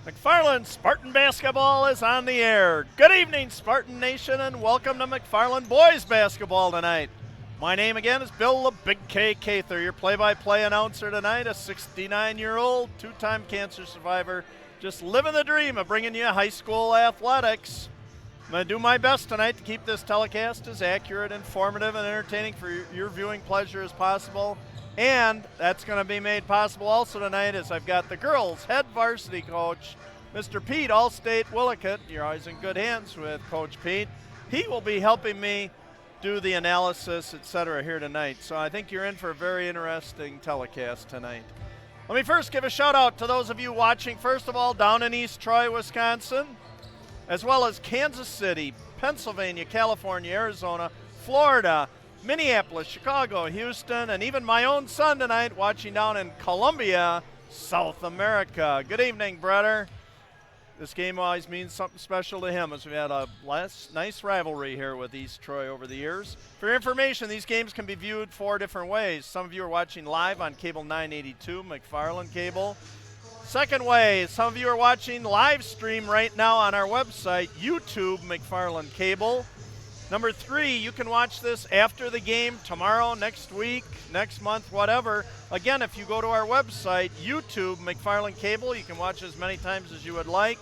McFarland Spartan basketball is on the air. Good evening, Spartan Nation, and welcome to McFarland boys basketball tonight. My name again is Bill the Big K Cather, your play-by-play announcer tonight, a 69-year-old, two-time cancer survivor, just living the dream of bringing you high school athletics. I'm going to do my best tonight to keep this telecast as accurate, informative, and entertaining for your viewing pleasure as possible. And that's going to be made possible also tonight as I've got the girls' head varsity coach, Mr. Pete Allstate Willicott. You're always in good hands with Coach Pete. He will be helping me do the analysis, etc. here tonight. So I think you're in for a very interesting telecast tonight. Let me first give a shout out to those of you watching, first of all, down in East Troy, Wisconsin, as well as Kansas City, Pennsylvania, California, Arizona, Florida, Minneapolis, Chicago, Houston, and even my own son tonight watching down in Colombia, South America. Good evening, brother. This game always means something special to him as we've had a nice rivalry here with East Troy over the years. For your information, these games can be viewed 4 different ways. Some of you are watching live on cable 982, McFarland cable. Second way, some of you are watching live stream right now on our website, YouTube McFarland cable. Number 3, you can watch this after the game, tomorrow, next week, next month, whatever. Again, if you go to our website, YouTube, McFarland Cable, you can watch as many times as you would like.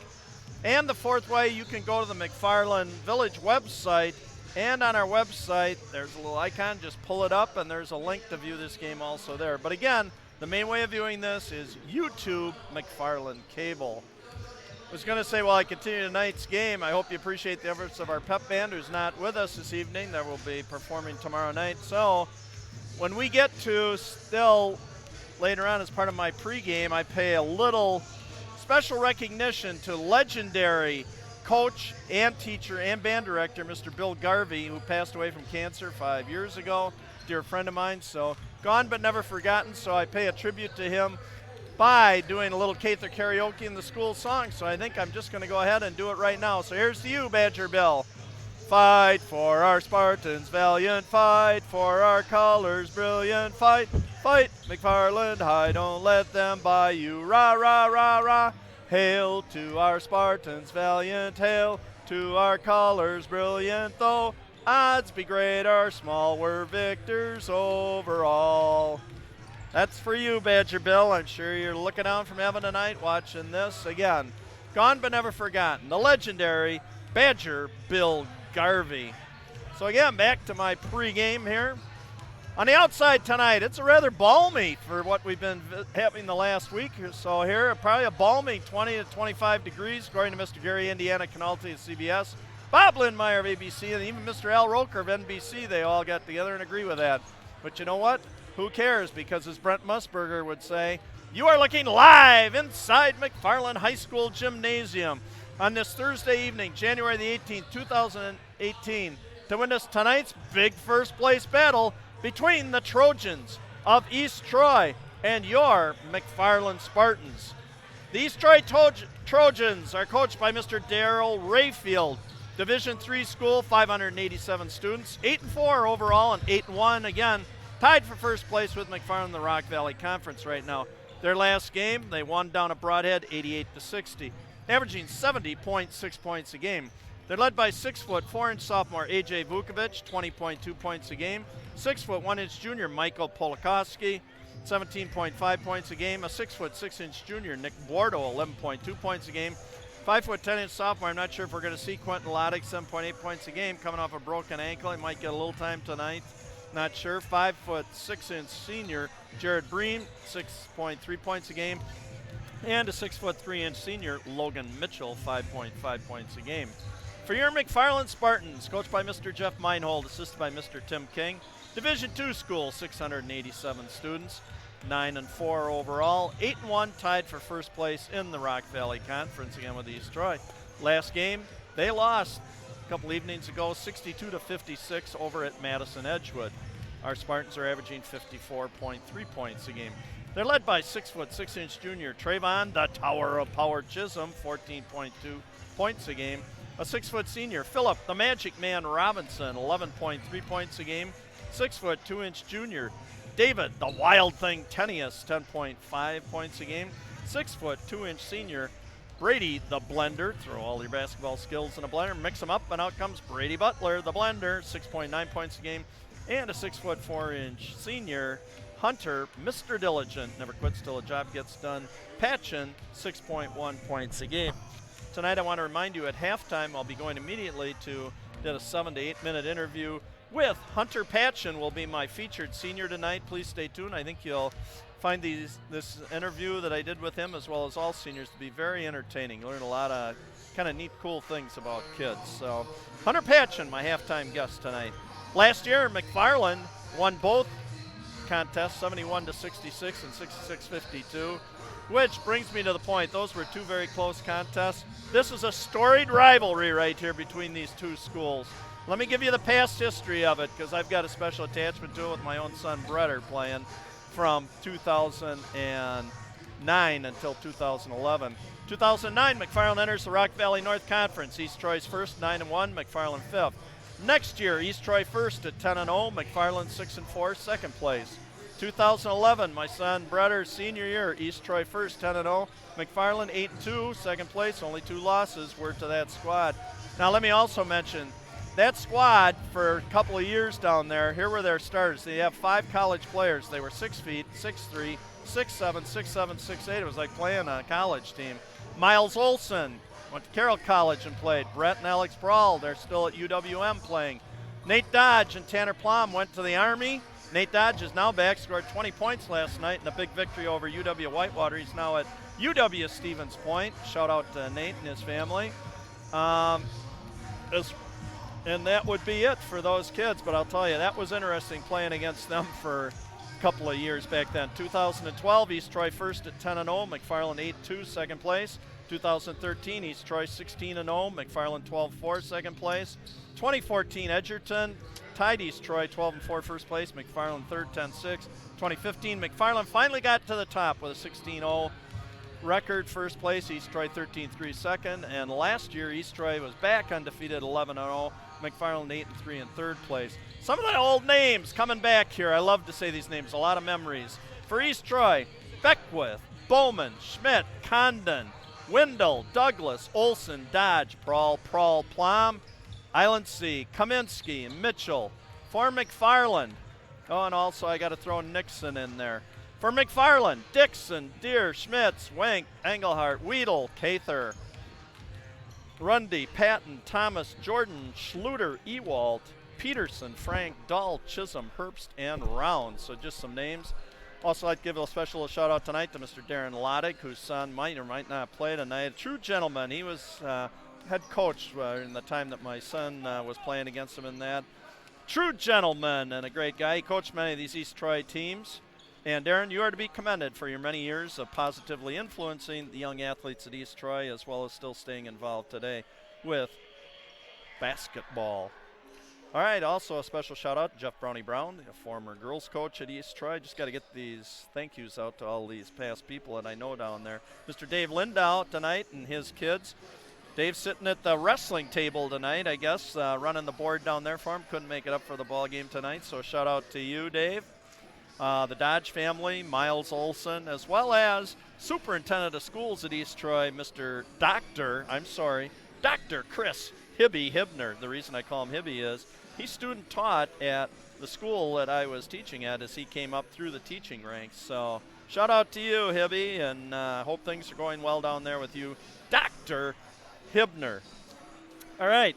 And the 4th way, you can go to the McFarland Village website, and on our website, there's a little icon, just pull it up, and there's a link to view this game also there. But again, the main way of viewing this is YouTube, McFarland Cable. I was going to say, while I continue tonight's game, I hope you appreciate the efforts of our pep band who's not with us this evening. That will be performing tomorrow night. So when we get to still later on as part of my pregame, I pay a little special recognition to legendary coach and teacher and band director, Mr. Bill Garvey, who passed away from cancer 5 years ago. Dear friend of mine, so gone but never forgotten. So I pay a tribute to him by doing a little Cather karaoke in the school song. So I think I'm just going to go ahead and do it right now. So here's to you, Badger Bill. Fight for our Spartans, valiant fight for our colors, brilliant fight, fight McFarland High, don't let them buy you, rah, rah, rah, rah. Hail to our Spartans, valiant, hail to our colors, brilliant, though odds be great or small, we're victors overall. That's for you, Badger Bill. I'm sure you're looking down from heaven tonight watching this. Again, gone but never forgotten, the legendary Badger Bill Garvey. So again, back to my pregame here. On the outside tonight, it's a rather balmy for what we've been having the last week or so here. Probably a balmy 20 to 25 degrees, according to Mr. Gary Indiana Canalti of CBS, Bob Lindmeyer of ABC, and even Mr. Al Roker of NBC. They all got together and agree with that. But you know what? Who cares? Because as Brent Musburger would say, you are looking live inside McFarland High School Gymnasium on this Thursday evening, January the 18th, 2018, to witness tonight's big first place battle between the Trojans of East Troy and your McFarland Spartans. The East Troy Trojans are coached by Mr. Darrell Rayfield, Division III school, 587 students, 8-4 overall and 8-1 again. Tied for first place with McFarland in the Rock Valley Conference right now. Their last game, they won down at Broadhead 88-60, averaging 70.6 points a game. They're led by 6'4" sophomore A.J. Vukovic, 20.2 points a game. 6'1" junior Michael Polakowski, 17.5 points a game. A 6'6" junior Nick Bordeaux, 11.2 points a game. 5'10" sophomore, I'm not sure if we're going to see Quentin Loddick, 7.8 points a game, coming off a broken ankle. He might get a little time tonight. Not sure. 5'6" senior Jared Breen, 6.3 points a game. And a 6'3" senior Logan Mitchell, 5.5 points a game. For your McFarland Spartans, coached by Mr. Jeff Meinhold, assisted by Mr. Tim King. Division II school, 687 students, 9-4 overall, 8-1, tied for first place in the Rock Valley Conference again with East Troy. Last game, they lost a couple evenings ago, 62-56 over at Madison Edgewood. Our Spartans are averaging 54.3 points a game. They're led by 6'6" junior Trayvon, the Tower of Power Chisholm, 14.2 points a game. A 6' senior Philip, the Magic Man Robinson, 11.3 points a game. 6'2" junior David, the Wild Thing Tenius, 10.5 points a game. 6'2" senior Brady the Blender. Throw all your basketball skills in a blender, mix them up, and out comes Brady Butler the Blender. 6.9 points a game. And a 6'4" senior, Hunter, Mr. Diligent, never quits till a job gets done. Patchen, 6.1 points a game. Tonight I want to remind you at halftime I'll be going immediately to a 7 to 8 minute interview with Hunter Patchen. Will be my featured senior tonight. Please stay tuned. I think you'll find this interview that I did with him, as well as all seniors, to be very entertaining. Learn a lot of kind of neat, cool things about kids. So Hunter Patchen, my halftime guest tonight. Last year, McFarland won both contests, 71 to 66 and 66-52, which brings me to the point. Those were two very close contests. This is a storied rivalry right here between these two schools. Let me give you the past history of it, because I've got a special attachment to it with my own son, Bretter, playing from 2009 until 2011. 2009, McFarland enters the Rock Valley North Conference. East Troy's first, 9-1, McFarland fifth. Next year, East Troy first at 10-0, McFarland 6-4, second place. 2011, my son Bretter's senior year, East Troy first, 10-0, McFarland 8-2, second place. Only 2 losses were to that squad. Now let me also mention, that squad for a couple of years down there, here were their starters. They have 5 college players. They were 6 feet, 6'3", 6'7", 6'7", 6'8". It was like playing a college team. Miles Olson went to Carroll College and played. Brett and Alex Brawl, they're still at UWM playing. Nate Dodge and Tanner Plum went to the Army. Nate Dodge is now back, scored 20 points last night in a big victory over UW Whitewater. He's now at UW Stevens Point. Shout out to Nate and his family. And that would be it for those kids, but I'll tell you, that was interesting playing against them for a couple of years back then. 2012, East Troy first at 10-0, McFarland 8-2, second place. 2013, East Troy 16-0, McFarland 12-4, second place. 2014, Edgerton tied East Troy 12-4, first place. McFarland third, 10-6. 2015, McFarland finally got to the top with a 16-0 record, first place. East Troy 13-3, second. And last year, East Troy was back undefeated, 11-0. McFarland 8-3 in third place. Some of the old names coming back here. I love to say these names. A lot of memories. For East Troy, Beckwith, Bowman, Schmidt, Condon, Wendell, Douglas, Olson, Dodge, Prawl, Plum, Island C, Kaminsky, and Mitchell. For McFarland, oh, and also I got to throw Nixon in there. For McFarland, Dixon, Deere, Schmitz, Wank, Engelhart, Weedle, Cather, Rundy, Patton, Thomas, Jordan, Schluter, Ewald, Peterson, Frank, Dahl, Chisholm, Herbst, and Round. So just some names. Also, I'd give a special shout out tonight to Mr. Darren Loddick, whose son might or might not play tonight. A true gentleman. He was head coach in the time that my son was playing against him in that. True gentleman and a great guy. He coached many of these East Troy teams. And Darren, you are to be commended for your many years of positively influencing the young athletes at East Troy, as well as still staying involved today with basketball. All right, also a special shout out to Jeff Brownie Brown, a former girls coach at East Troy. Just got to get these thank yous out to all these past people that I know down there. Mr. Dave Lindow tonight and his kids. Dave's sitting at the wrestling table tonight, I guess, running the board down there for him. Couldn't make it up for the ball game tonight, so shout out to you, Dave. The Dodge family, Miles Olson, as well as Superintendent of Schools at East Troy, Dr. Chris Hibner. The reason I call him Hibby is he student taught at the school that I was teaching at as he came up through the teaching ranks. So shout out to you, Hibby, and hope things are going well down there with you, Dr. Hibner. All right,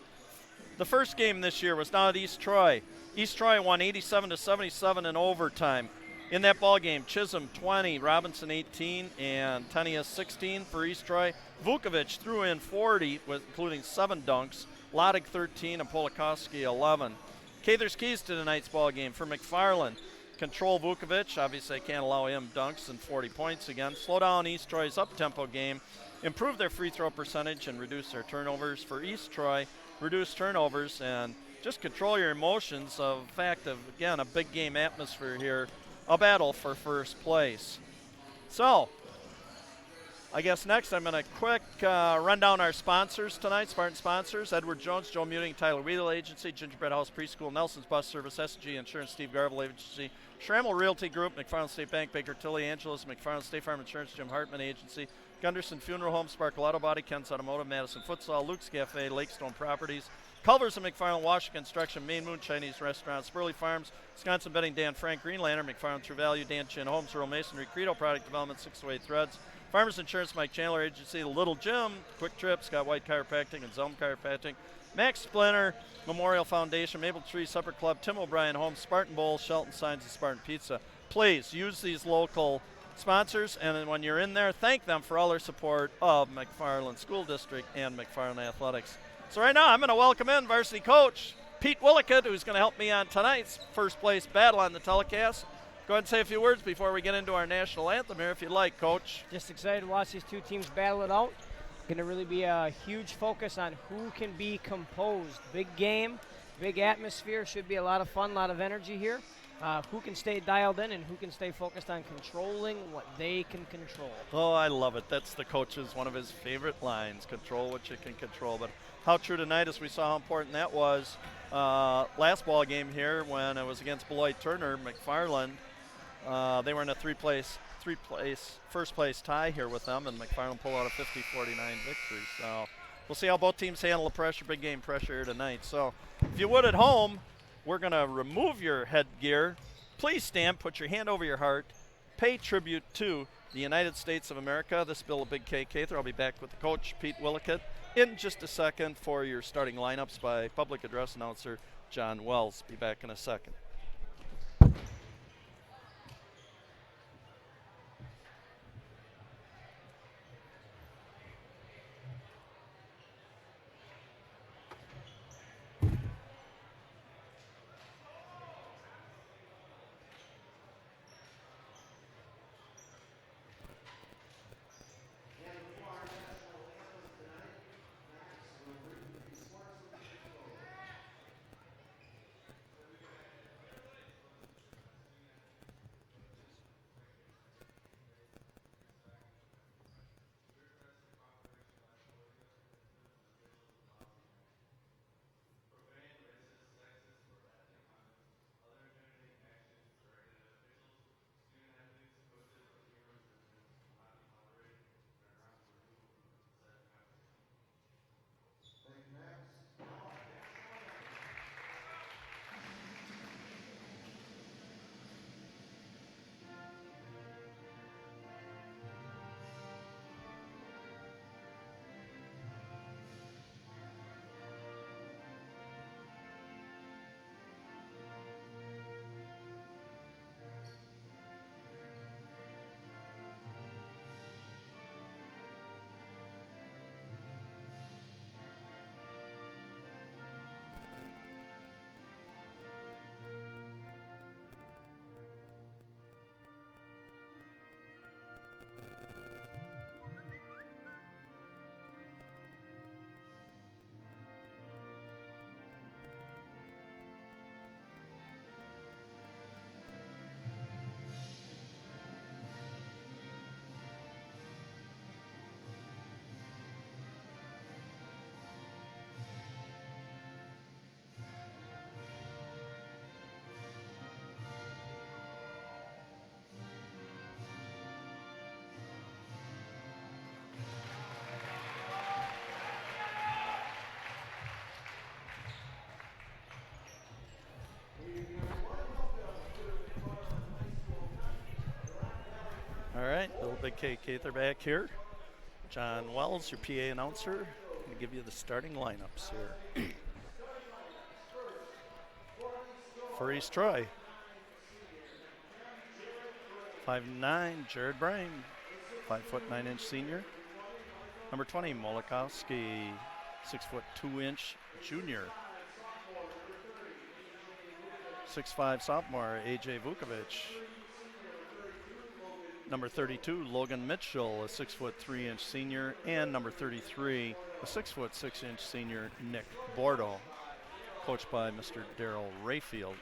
the first game this year was down at East Troy. East Troy won 87-77 in overtime. In that ball game, Chisholm 20, Robinson 18, and Tenius 16 for East Troy. Vukovic threw in 40, including 7 dunks. Loddick 13 and Polakowski 11. Cather's keys to tonight's ball game for McFarland. Control Vukovic. Obviously, I can't allow him dunks and 40 points again. Slow down East Troy's up-tempo game. Improve their free throw percentage and reduce their turnovers. For East Troy, reduce turnovers and just control your emotions of the fact of, again, a big game atmosphere here, a battle for first place. So, I guess next I'm going to quick run down our sponsors tonight, Spartan sponsors: Edward Jones, Joe Muting, Tyler Weedle Agency, Gingerbread House Preschool, Nelson's Bus Service, SG Insurance, Steve Garvel Agency, Schrammel Realty Group, McFarland State Bank, Baker Tilly, Angeles, McFarland State Farm Insurance, Jim Hartman Agency, Gunderson Funeral Home, Sparkle Auto Body, Ken's Automotive, Madison Futsal, Luke's Cafe, Lakestone Properties, Culver's and McFarland, Washington Construction, Main Moon Chinese Restaurant, Spurley Farms, Wisconsin Bedding, Dan Frank, Greenlander, McFarland True Value, Dan Chin Homes, Rural Masonry, Credo Product Development, 608 Threads, Farmers Insurance, Mike Chandler Agency, The Little Gym, Quick Trip, Scott White Chiropractic, and Zelm Chiropractic, Max Splinter, Memorial Foundation, Maple Tree Supper Club, Tim O'Brien Homes, Spartan Bowl, Shelton Signs, and Spartan Pizza. Please use these local sponsors, and then when you're in there, thank them for all their support of McFarland School District and McFarland Athletics. So right now, I'm going to welcome in varsity coach Pete Willickett, who's going to help me on tonight's first place battle on the telecast. Go ahead and say a few words before we get into our national anthem here, if you'd like, Coach. Just excited to watch these two teams battle it out. Going to really be a huge focus on who can be composed. Big game, big atmosphere, should be a lot of fun, a lot of energy here. Who can stay dialed in and who can stay focused on controlling what they can control. Oh, I love it. That's the coach's, one of his favorite lines, control what you can control. But how true tonight, as we saw how important that was last ball game here when it was against Beloit Turner, McFarland. They were in a first place tie here with them, and McFarland pulled out a 50-49 victory. So we'll see how both teams handle the pressure, big game pressure here tonight. So if you would at home, we're going to remove your headgear. Please stand, put your hand over your heart, pay tribute to the United States of America. This is Bill of Big K Cather. I'll be back with the coach, Pete Willickett, in just a second for your starting lineups by public address announcer John Wells. Be back in a second. All right, Little Big K Cather back here. John Wells, your PA announcer, going to give you the starting lineups here. For East Troy, 5'9", Jared Brame, 5'9" senior. Number 20, Molokowski, 6'2" junior. 6'5" sophomore, AJ Vukovic. Number 32, Logan Mitchell, a 6'3" senior, and number 33, a 6'6" senior, Nick Bordeaux, coached by Mr. Daryl Rayfield.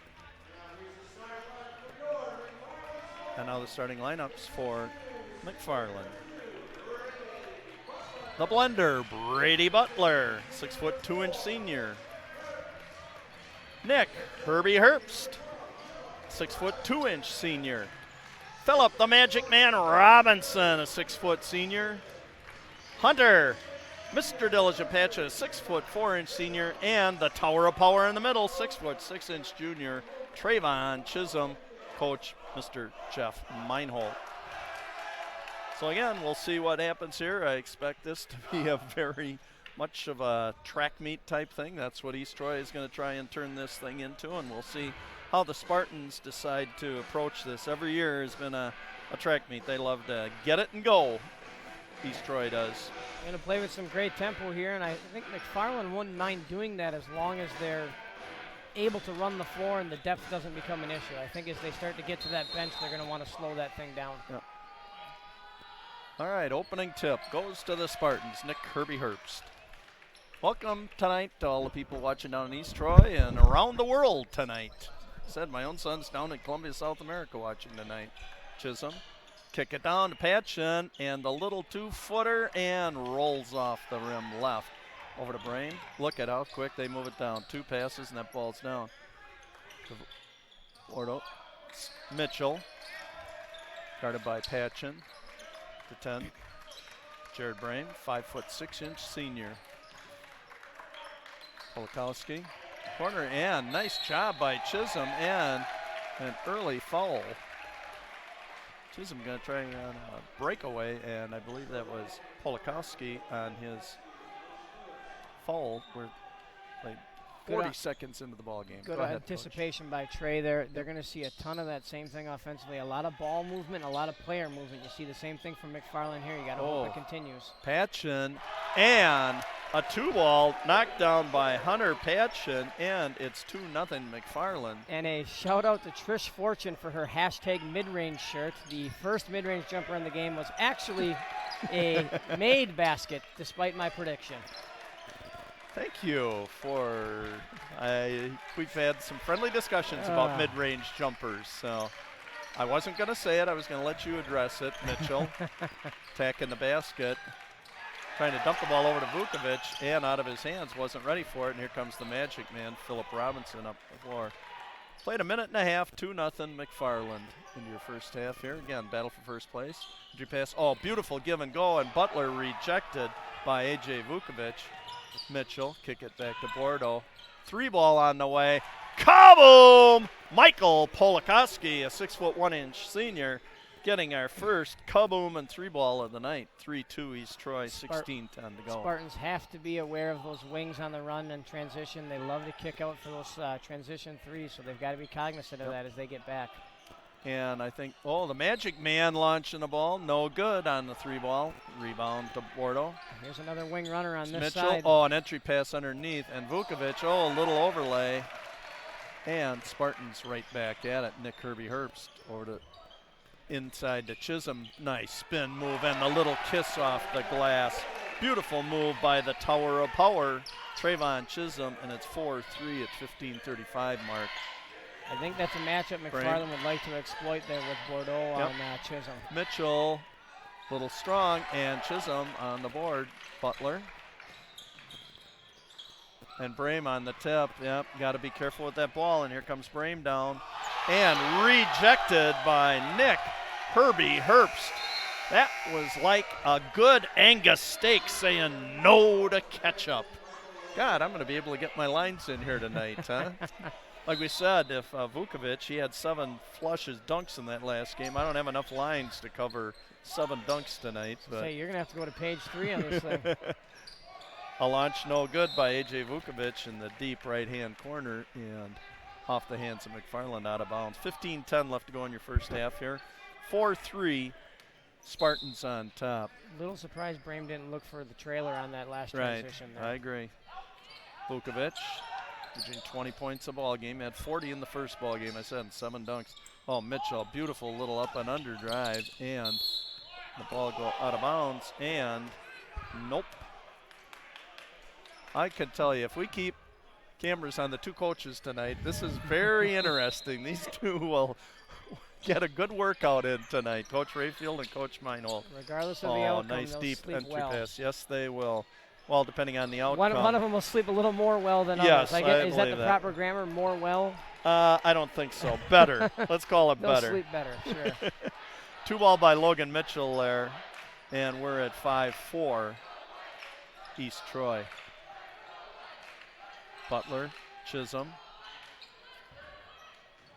And now the starting lineups for McFarland. The blender, Brady Butler, 6'2" senior. Nick Herbie Herbst, 6'2" senior. Philip the Magic Man Robinson, a 6' senior. Hunter, Mr. Diligent Patch, a 6'4" senior, and the Tower of Power in the middle, 6'6" junior, Trayvon Chisholm, coach Mr. Jeff Meinhold. So again, we'll see what happens here. I expect this to be a very much of a track meet type thing. That's what East Troy is going to try and turn this thing into, and we'll see how the Spartans decide to approach this. Every year has been a track meet. They love to get it and go. East Troy does. Going to play with some great tempo here, and I think McFarland wouldn't mind doing that as long as they're able to run the floor and the depth doesn't become an issue. I think as they start to get to that bench, they're going to want to slow that thing down. Yep. All right, opening tip goes to the Spartans, Nick Kirby Herbst. Welcome tonight to all the people watching down in East Troy and around the world tonight. I said my own son's down in Columbia, South America watching tonight. Chisholm, kick it down to Patchen, and the little 2-footer, and rolls off the rim left. Over to Brain. Look at how quick they move it down. 2 passes, and that ball's down. Ordo. Mitchell, guarded by Patchen. To 10. Jared Brain, 5'6" senior. Polakowski, corner, and nice job by Chisholm, and an early foul. Chisholm going to try on a breakaway, and I believe that was Polakowski on his foul. We're like 40 seconds into the ball game. Good Go ahead, anticipation by Trey there. They're going to see a ton of that same thing offensively. A lot of ball movement, a lot of player movement. You see the same thing from McFarland here. You got to hope it continues. Patchen, and a 2-ball knocked down by Hunter Patchen, and it's 2-0 McFarland. And a shout out to Trish Fortune for her hashtag mid-range shirt. The first mid-range jumper in the game was actually a made basket, despite my prediction. Thank you for, we've had some friendly discussions about mid-range jumpers, so I wasn't going to say it. I was going to let you address it. Mitchell attacking the basket, trying to dump the ball over to Vukovic, and out of his hands, wasn't ready for it, and here comes the magic man, Philip Robinson, up the floor. Played a minute and a half, 2-0 McFarland into your first half here. Again, battle for first place. Did you pass? Oh, beautiful give and go, and Butler rejected by A.J. Vukovic. Mitchell, kick it back to Bordeaux. 3-ball on the way. Kaboom! Michael Polakowski, a 6'1" senior, getting our first kaboom and 3-ball of the night. 3-2 East Troy, 16-10 to go. Spartans have to be aware of those wings on the run and transition. They love to kick out for those transition threes, so they've got to be cognizant of that as they get back. And I think, the Magic Man launching the ball. No good on the 3-ball. Rebound to Bordeaux. Here's another wing runner on this Mitchell, side. an entry pass underneath. And Vukovic, a little overlay. And Spartans right back at it. Nick Kirby Herbst over to inside to Chisholm. Nice spin move and the little kiss off the glass. Beautiful move by the Tower of Power, Trayvon Chisholm, and it's 4-3 at 15:35 mark. I think that's a matchup McFarland would like to exploit there with Bordeaux on Chisholm. Mitchell, little strong, and Chisholm on the board. Butler. And Brame on the tip. Yep, got to be careful with that ball. And here comes Brame down. And rejected by Nick Herbie Herbst. That was like a good Angus steak saying no to ketchup. God, I'm going to be able to get my lines in here tonight, huh? Like we said, if Vukovic, he had 7 flushes, dunks in that last game. I don't have enough lines to cover 7 dunks tonight. But say, you're going to have to go to page 3 on this thing. A launch no good by A.J. Vukovic in the deep right-hand corner and off the hands of McFarland out of bounds. 15-10 left to go in your first half here. 4-3, Spartans on top. Little surprised Brame didn't look for the trailer on that last transition there. I agree. Vukovic, averaging 20 points a ball game. Had 40 in the first ball game, I said, and 7 dunks. Oh, Mitchell, beautiful little up and under drive, and the ball go out of bounds, and nope. I can tell you, if we keep cameras on the 2 coaches tonight, this is very interesting. These 2 will get a good workout in tonight, Coach Rayfield and Coach Meinhold. Regardless of the outcome, nice they'll deep sleep entry well. pass. Yes, they will. Well, depending on the outcome. One of them will sleep a little more well than yes, others. Is that the that. proper grammar, more well? I don't think so. Better. Let's call it They'll better. sleep better, sure. 2 ball by Logan Mitchell there, and we're at 5-4. East Troy. Butler, Chisholm.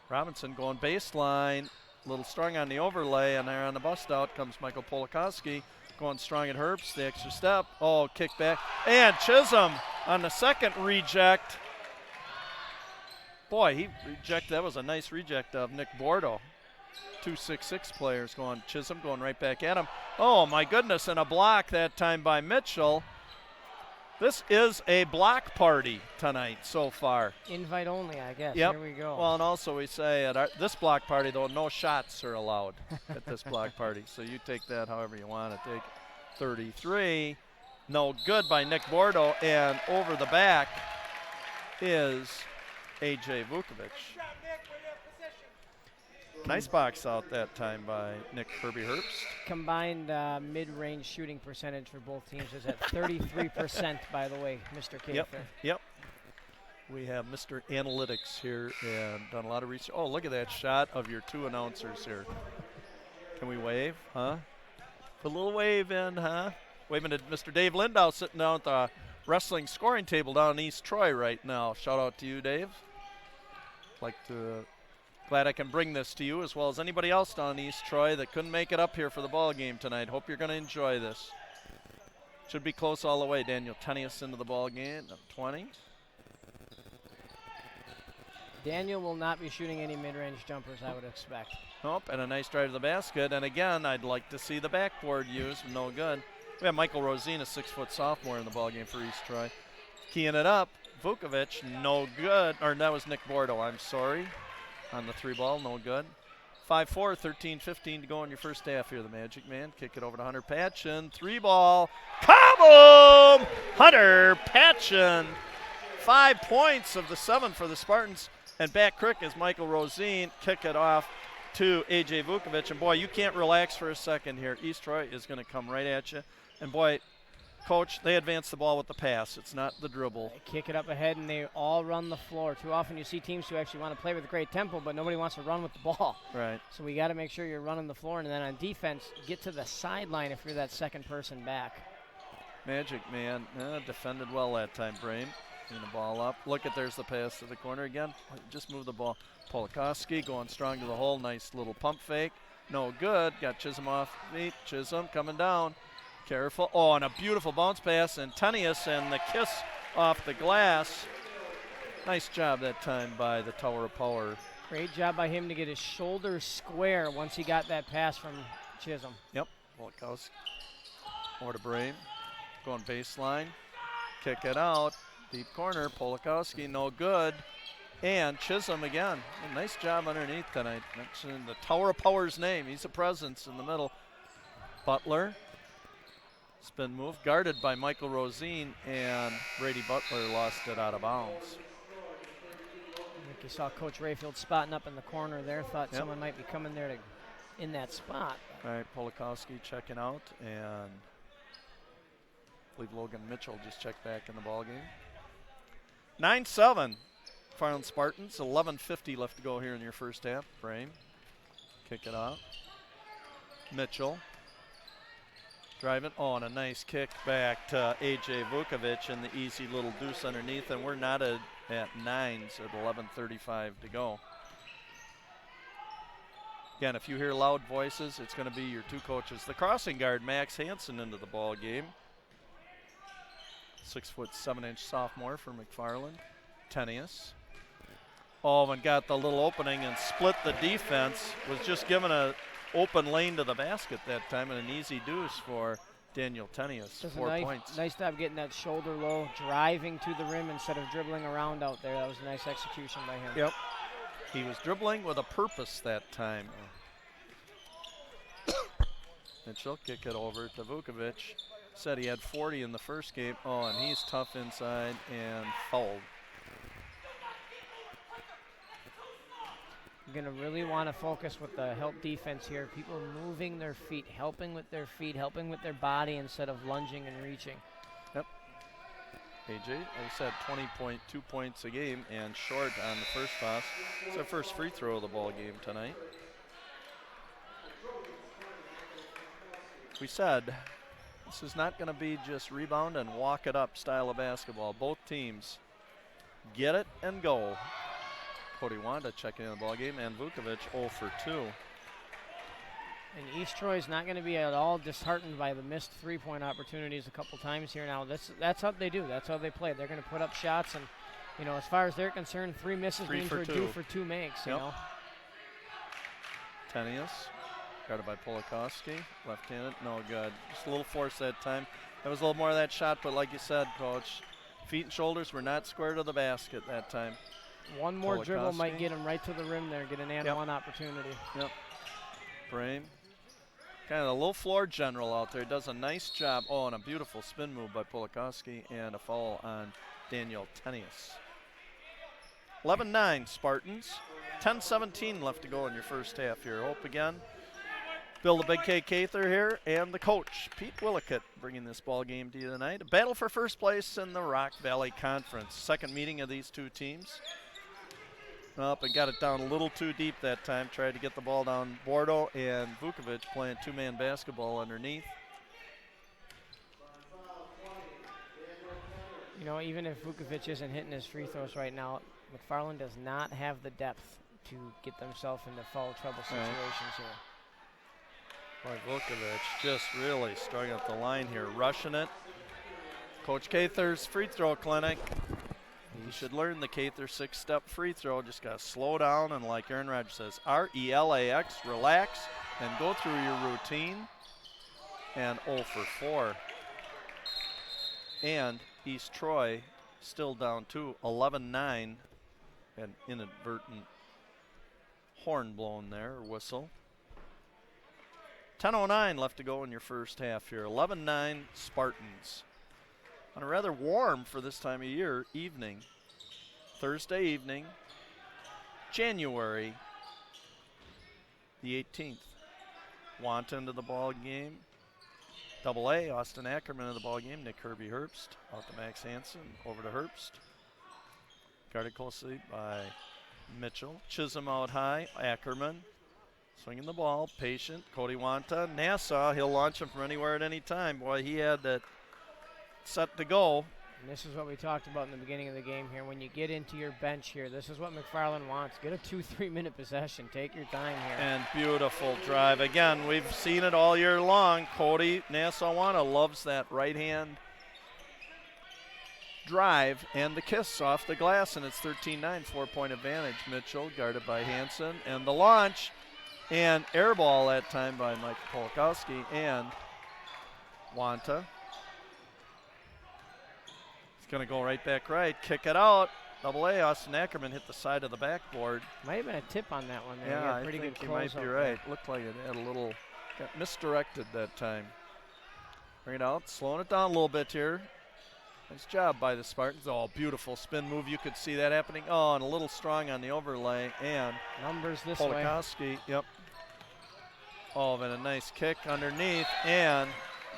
Robinson going baseline. A little strong on the overlay, and there on the bust out comes Michael Polakowski. Going strong at Herbst, the extra step. Oh, kick back. And Chisholm on the second reject. Boy, he rejected. That was a nice reject of Nick Bordeaux. 2-6-6 players going. Chisholm going right back at him. Oh, my goodness, and a block that time by Mitchell. This is a block party tonight so far. Invite only, I guess. Yep. Here we go. Well, and also we say at this block party, though, no shots are allowed at this block party. So you take that however you want to take. 33. No good by Nick Bordeaux. And over the back is A.J. Vukovic. Nice box out that time by Nick Kirby Herbst. Combined mid-range shooting percentage for both teams is at 33%, by the way, Mr. Cather. Yep. We have Mr. Analytics here and done a lot of research. Oh, look at that shot of your two announcers here. Can we wave, huh? Put a little wave in, huh? Waving at Mr. Dave Lindau sitting down at the wrestling scoring table down in East Troy right now. Shout out to you, Dave. Glad I can bring this to you as well as anybody else down in East Troy that couldn't make it up here for the ball game tonight. Hope you're going to enjoy this. Should be close all the way. Daniel Tenius into the ball game, 20. Daniel will not be shooting any mid-range jumpers, I would expect. Nope, and a nice drive to the basket. And again, I'd like to see the backboard used. No good. We have Michael Rosine, a 6-foot sophomore in the ball game for East Troy. Keying it up. Vukovic, no good. Or that was Nick Bordeaux, I'm sorry. On the three ball, no good. 5-4, 13-15 to go in your first half here. The Magic Man kick it over to Hunter Patchen. Three ball. Kaboom! Hunter Patchen. 5 points of the 7 for the Spartans. And back quick is Michael Rosine. Kick it off to A.J. Vukovic. And boy, you can't relax for a second here. East Troy is going to come right at you. And boy, Coach, they advance the ball with the pass. It's not the dribble. They kick it up ahead, and they all run the floor. Too often you see teams who actually want to play with a great tempo, but nobody wants to run with the ball. Right. So we got to make sure you're running the floor, and then on defense, get to the sideline if you're that second person back. Magic Man defended well that time, Brame. Getting the ball up. Look at, there's the pass to the corner again. Just move the ball. Polakowski going strong to the hole. Nice little pump fake. No good. Got Chisholm off feet. Chisholm coming down. Careful. Oh, and a beautiful bounce pass. And Tenius and the kiss off the glass. Nice job that time by the Tower of Power. Great job by him to get his shoulders square once he got that pass from Chisholm. Yep. Polakowski. Over to Brame. Going baseline. Kick it out. Deep corner. Polakowski, no good. And Chisholm again. A nice job underneath tonight. Mentioning the Tower of Power's name. He's a presence in the middle. Butler. Spin move. Guarded by Michael Rosine. And Brady Butler lost it out of bounds. I think you saw Coach Rayfield spotting up in the corner there. Thought someone might be coming there to in that spot. All right, Polakowski checking out. And I believe Logan Mitchell just checked back in the ball game. 9-7. McFarland Spartans. 11:50 left to go here in your first half. Brame. Kick it off. Mitchell. Driving. Oh, and a nice kick back to A.J. Vukovic and the easy little deuce underneath. And we're not at 9s at 11:35 to go. Again, if you hear loud voices, it's going to be your two coaches. The crossing guard, Max Hansen, into the ball game. 6'7" sophomore for McFarland. Tenius. Oh, and got the little opening and split the defense. Was just given a open lane to the basket that time and an easy deuce for Daniel Tenius. 4 points. Nice job getting that shoulder low, driving to the rim instead of dribbling around out there. That was a nice execution by him. Yep. He was dribbling with a purpose that time. Mitchell kick it over to Vukovic. Said he had 40 in the first game. Oh, and he's tough inside and fouled. You're going to really want to focus with the help defense here. People moving their feet, helping with their feet, helping with their body instead of lunging and reaching. Yep. AJ, like I said, 20.2 points a game and short on the first pass. It's our first free throw of the ball game tonight. We said This is not going to be just rebound and walk it up style of basketball. Both teams get it and go. Cody Wanda checking in the ball game, and Vukovic 0 for 2. And East Troy is not going to be at all disheartened by the missed three-point opportunities a couple times here now. That's how they do. That's how they play. They're going to put up shots, and you know, as far as they're concerned, 3 misses means we're due for 2 makes. You know. Tenius, guarded by Polakowski, left-handed, no good. Just a little force that time. There was a little more of that shot, but like you said, Coach, feet and shoulders were not square to the basket that time. One more dribble might get him right to the rim there, get an and-one opportunity. Yep. Brame, kind of a low floor general out there. Does a nice job. Oh, and a beautiful spin move by Polakowski, and a foul on Daniel Tenius. 11-9 Spartans. 10-17 left to go in your first half here. Hope again. Bill the Big K Cather here, and the coach, Pete Willicutt, bringing this ball game to you tonight. A battle for first place in the Rock Valley Conference. Second meeting of these two teams. Up and got it down a little too deep that time. Tried to get the ball down. Bordeaux and Vukovic playing two-man basketball underneath. You know, even if Vukovic isn't hitting his free throws right now, McFarland does not have the depth to get themselves into foul trouble situations here. Boy, Vukovic just really struggling up the line here, rushing it. Coach Cather's free throw clinic. You should learn the Cather 6-step free throw. Just got to slow down and, like Aaron Rodgers says, RELAX, relax, and go through your routine. And 0 for 4. And East Troy still down 2, 11-9. An inadvertent horn blown there, or whistle. 10:09 left to go in your first half here. 11-9 Spartans. On a rather warm for this time of year evening. Thursday evening, January the 18th. Wanta into the ball game. Double A, Austin Ackerman in the ball game. Nick Kirby Herbst out to Max Hansen, over to Herbst. Guarded closely by Mitchell. Chisholm out high, Ackerman. Swinging the ball, patient. Cody Wanta, Nassau, he'll launch him from anywhere at any time. Boy, he had that set to go. And this is what we talked about in the beginning of the game here. When you get into your bench here, this is what McFarland wants. Get a 2-3 minute possession. Take your time here. And beautiful drive. Again, we've seen it all year long. Cody Nassau Wanta loves that right hand drive and the kiss off the glass, and it's 13-9, 4-point advantage. Mitchell guarded by Hansen, and the launch and air ball that time by Mike Polakowski and Wanta. He's going to go right back right, kick it out. Double A, Austin Ackerman hit the side of the backboard. Might have been a tip on that one there. Yeah, I pretty think good you might be right. Looked like it had a little, got misdirected that time. Bring it out, slowing it down a little bit here. Nice job by the Spartans. Oh, beautiful spin move. You could see that happening. Oh, and a little strong on the overlay. And numbers this Polakowski, yep. Oh, and a nice kick underneath. And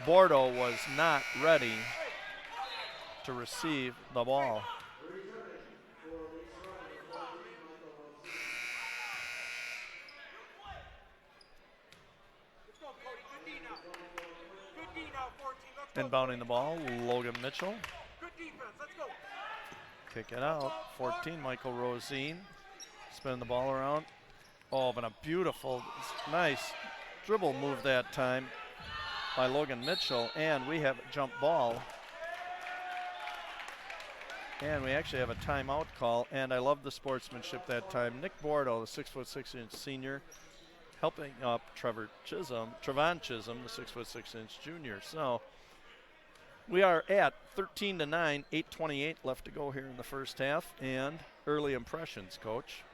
Bordeaux was not ready to receive the ball. Inbounding the ball, Logan Mitchell. Kick it out, 14, Michael Rosine. Spinning the ball around. Oh, but a beautiful, nice dribble move that time by Logan Mitchell. And we have a jump ball. And we actually have a timeout call. And I love the sportsmanship that time. Nick Bordeaux, the 6'6" senior, helping up Trevon Chisholm, the 6'6" junior. So we are at 13-9, 8:28 left to go here in the first half. And early impressions, Coach.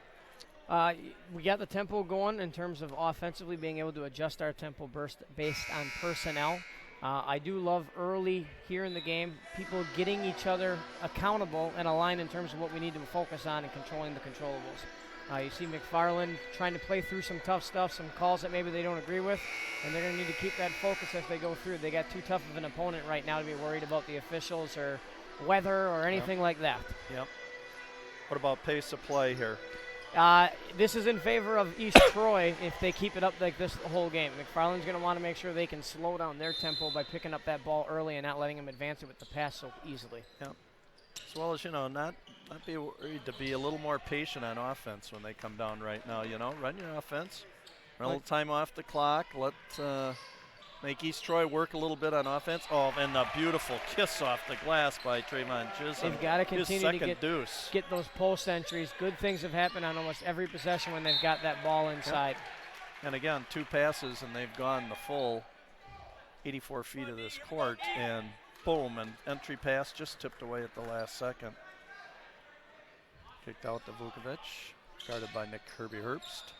We got the tempo going in terms of offensively being able to adjust our tempo burst based on personnel. I do love early here in the game, people getting each other accountable and aligned in terms of what we need to focus on and controlling the controllables. You see McFarland trying to play through some tough stuff, some calls that maybe they don't agree with, and they're going to need to keep that focus as they go through. They got too tough of an opponent right now to be worried about the officials or weather or anything like that. Yep. What about pace of play here? This is in favor of East Troy if they keep it up like this the whole game. McFarland's going to want to make sure they can slow down their tempo by picking up that ball early and not letting them advance it with the pass so easily. Yep. As well as, not be worried to be a little more patient on offense when they come down right now. Run your offense, run a little time off the clock, let make East Troy work a little bit on offense. Oh, and a beautiful kiss off the glass by Trayvon Chisholm. They've got to continue to get those post entries. Good things have happened on almost every possession when they've got that ball inside. Yep. And again, 2 passes, and they've gone the full 84 feet of this court, and boom, an entry pass just tipped away at the last second. Kicked out to Vukovic, guarded by Nick Herbst.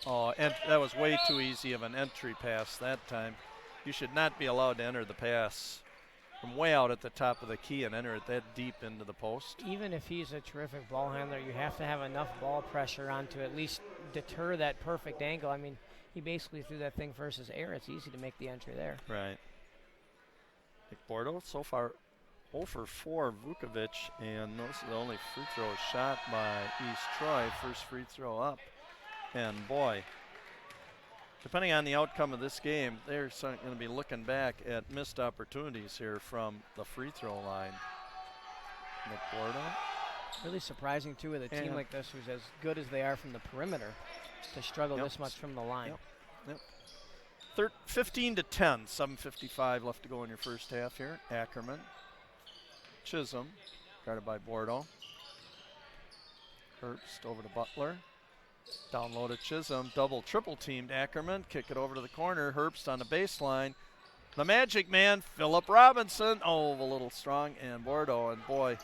Oh, and that was way too easy of an entry pass that time. You should not be allowed to enter the pass from way out at the top of the key and enter it that deep into the post. Even if he's a terrific ball handler, you have to have enough ball pressure on to at least deter that perfect angle. I mean, he basically threw that thing versus air. It's easy to make the entry there. Right. Nick Bordeaux so far 0 for 4 Vukovic, and this is the only free throw shot by East Troy. First free throw up. And boy, depending on the outcome of this game, they're going to be looking back at missed opportunities here from the free throw line. Nick Bordeaux. Really surprising, too, with a team like this who's as good as they are from the perimeter to struggle this much from the line. Yep. 15 to 10, 7:55 left to go in your first half here. Ackerman. Chisholm, guarded by Bordeaux. Herbst over to Butler. Down low to Chisholm, triple teamed Ackerman, kick it over to the corner, Herbst on the baseline. The magic man, Philip Robinson, a little strong, and Bordeaux, and boy,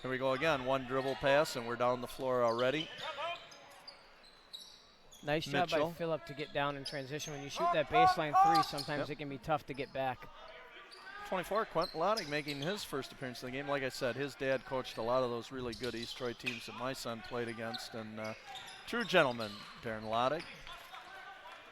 here we go again, one dribble pass, and we're down the floor already. Nice job by Philip to get down in transition. When you shoot that baseline three, sometimes it can be tough to get back. 24, Quentin Loddick making his first appearance in the game. Like I said, his dad coached a lot of those really good East Troy teams that my son played against, and true gentleman, Darren Loddick.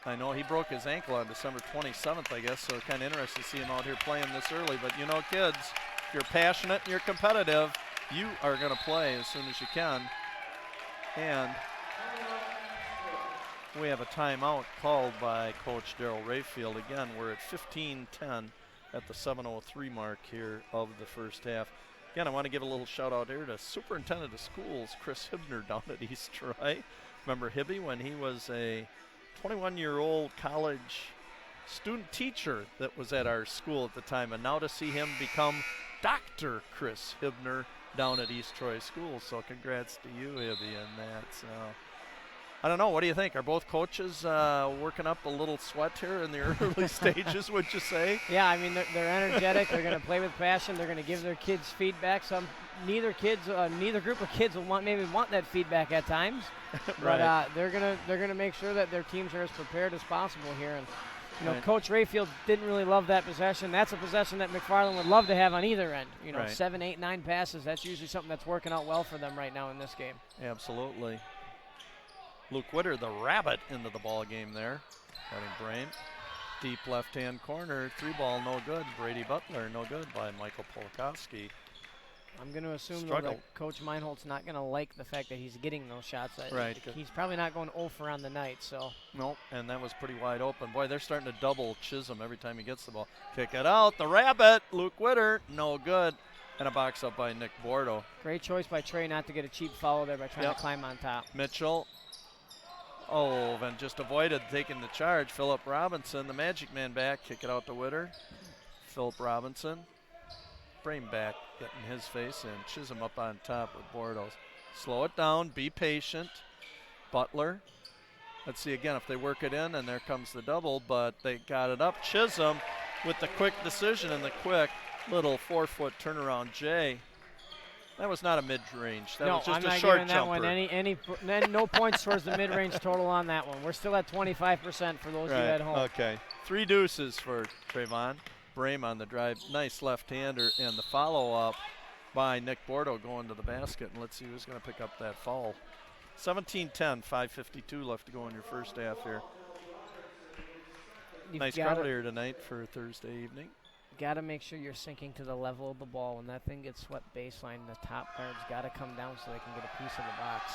I know he broke his ankle on December 27th, I guess, so kind of interesting to see him out here playing this early. But kids, if you're passionate and you're competitive, you are going to play as soon as you can. And we have a timeout called by Coach Darrell Rayfield. Again, we're at 15-10. At the 7:03 mark here of the first half. Again, I want to give a little shout out here to Superintendent of Schools, Chris Hibner down at East Troy. Remember Hibby when he was a 21-year-old college student teacher that was at our school at the time, and now to see him become Dr. Chris Hibner down at East Troy School. So congrats to you, Hibby, in that. So I don't know. What do you think? Are both coaches working up a little sweat here in the early stages, would you say? Yeah, I mean, they're energetic. They're going to play with passion. They're going to give their kids feedback. Neither group of kids will maybe want that feedback at times. Right. But they're gonna make sure that their teams are as prepared as possible here. And right. Coach Rayfield didn't really love that possession. That's a possession that McFarland would love to have on either end. Right. 7, 8, 9 passes. That's usually something that's working out well for them right now in this game. Absolutely. Luke Witter, the rabbit, into the ball game there. Running Brain. Deep left-hand corner. 3-ball, no good. Brady Butler, no good by Michael Polakowski. I'm going to assume though, that Coach Meinholt's not going to like the fact that he's getting those shots. Right. He's probably not going 0 for on the night. So. Nope, and that was pretty wide open. Boy, they're starting to double Chisholm every time he gets the ball. Kick it out. The rabbit, Luke Witter, no good. And a box up by Nick Bordeaux. Great choice by Trey not to get a cheap foul there by trying to climb on top. Mitchell. And just avoided taking the charge. Philip Robinson, the magic man back. Kick it out to Witter. Philip Robinson. Brain back, getting his face in. Chisholm up on top with Bordeaux. Slow it down. Be patient. Butler. Let's see again if they work it in, and there comes the double, but they got it up. Chisholm with the quick decision and the quick little 4-foot turnaround J. That was not a mid-range. That was just a short jumper. No, I'm not giving that one no points towards the mid-range total on that one. We're still at 25% for those of you at home. Okay. 3 deuces for Trayvon. Brame on the drive. Nice left-hander, and the follow-up by Nick Bordeaux going to the basket. And let's see who's going to pick up that foul. 17-10, 5:52 left to go in your first half here. Nice crowd here tonight for Thursday evening. got to make sure you're sinking to the level of the ball. When that thing gets swept baseline, the top guard's got to come down so they can get a piece of the box.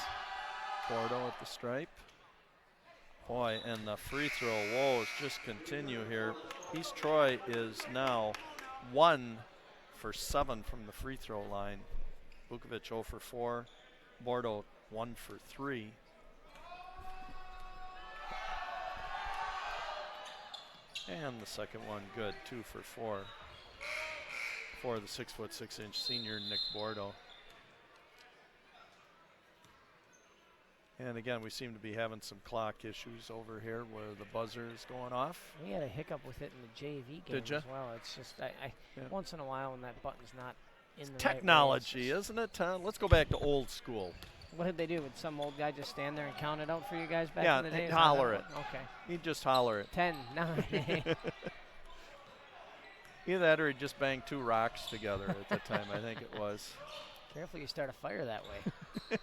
Bordeaux at the stripe. Boy, and the free throw woes just continue here. East Troy is now 1 for 7 from the free throw line. Vukovic 0 for 4. Bordeaux 1 for 3. And the second one good, 2 for 4. For the 6'6" senior Nick Bordeaux. And again, we seem to be having some clock issues over here where the buzzer is going off. We had a hiccup with it in the JV game as well. It's just, once in a while when that button's not in the technology, right way, isn't it? Let's go back to old school. What did they do? Would some old guy just stand there and count it out for you guys back in the day? Yeah, holler it. Okay. He'd just holler it. 10, 9, 8. Either that or he'd just bang 2 rocks together at the time, I think it was. Careful, you start a fire that way.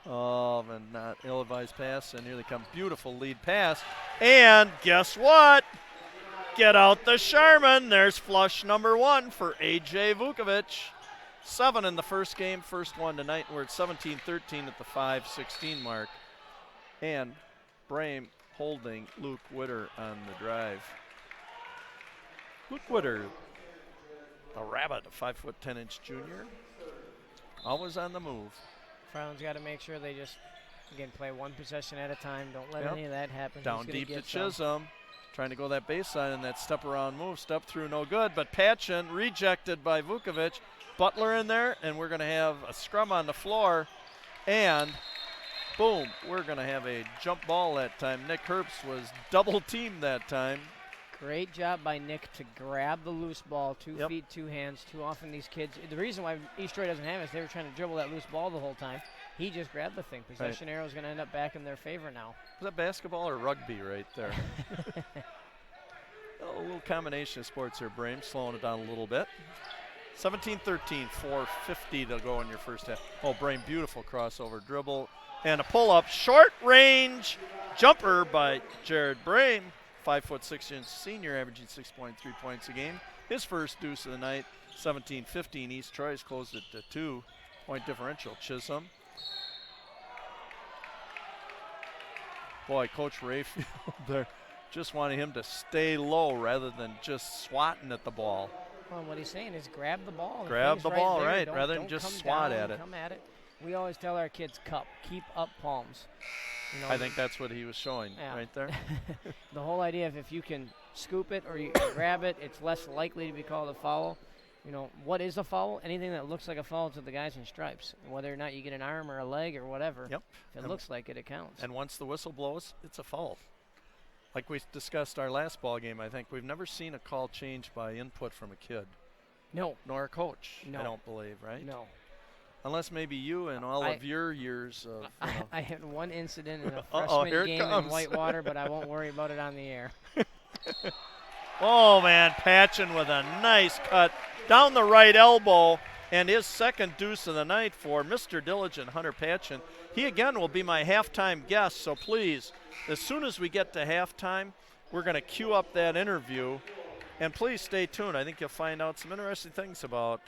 Oh, and not ill-advised pass, and here they come. Beautiful lead pass. And guess what? Get out the Sharman. There's flush number 1 for A.J. Vukovic. 7 in the first game, first one tonight. We're at 17-13 at the 5:16 mark. And Brame holding Luke Witter on the drive. Luke Witter, the rabbit, a 5'10" junior. Always on the move. McFarland's got to make sure they just, again, play one possession at a time. Don't let any of that happen. Down deep to Chisholm. Trying to go that baseline, and that step around move. Step through, no good. But Patchen rejected by Vukovic. Butler in there, and we're going to have a scrum on the floor. And boom, we're going to have a jump ball that time. Nick Herbst was double teamed that time. Great job by Nick to grab the loose ball, 2 feet, 2 hands. Too often these kids, the reason why East Troy doesn't have it is they were trying to dribble that loose ball the whole time. He just grabbed the thing. Possession arrow is going to end up back in their favor now. Was that basketball or rugby right there? A little combination of sports here. Brame slowing it down a little bit. 17-13, 4:50 to go in your first half. Oh, Brame, beautiful crossover dribble. And a pull-up, short range jumper by Jared Brame. 5'6" senior, averaging 6.3 points a game. His first deuce of the night, 17-15. East Troy's closed it to 2-point differential. Chisholm. Boy, Coach Rayfield there just wanted him to stay low rather than just swatting at the ball. Well, what he's saying is grab the ball. Grab the ball, right, rather than don't just swat down, at it. Come at it. We always tell our kids, keep up palms. You know, I think that's what he was showing right there. The whole idea of if you can scoop it or you grab it, it's less likely to be called a foul. You know, what is a foul? Anything that looks like a foul to the guys in stripes. Whether or not you get an arm or a leg or whatever. Yep. If it looks like it, it counts. And once the whistle blows, it's a foul. Like we discussed our last ball game, I think we've never seen a call changed by input from a kid. No. Nor a coach, no. I don't believe, right? No. Unless maybe you and all of your years of, I had one incident in a freshman game in Whitewater, but I won't worry about it on the air. Oh, man, Patchen with a nice cut down the right elbow, and his second deuce of the night for Mr. Diligent, Hunter Patchen. He, again, will be my halftime guest, so please, as soon as we get to halftime, we're going to queue up that interview, and please stay tuned. I think you'll find out some interesting things about,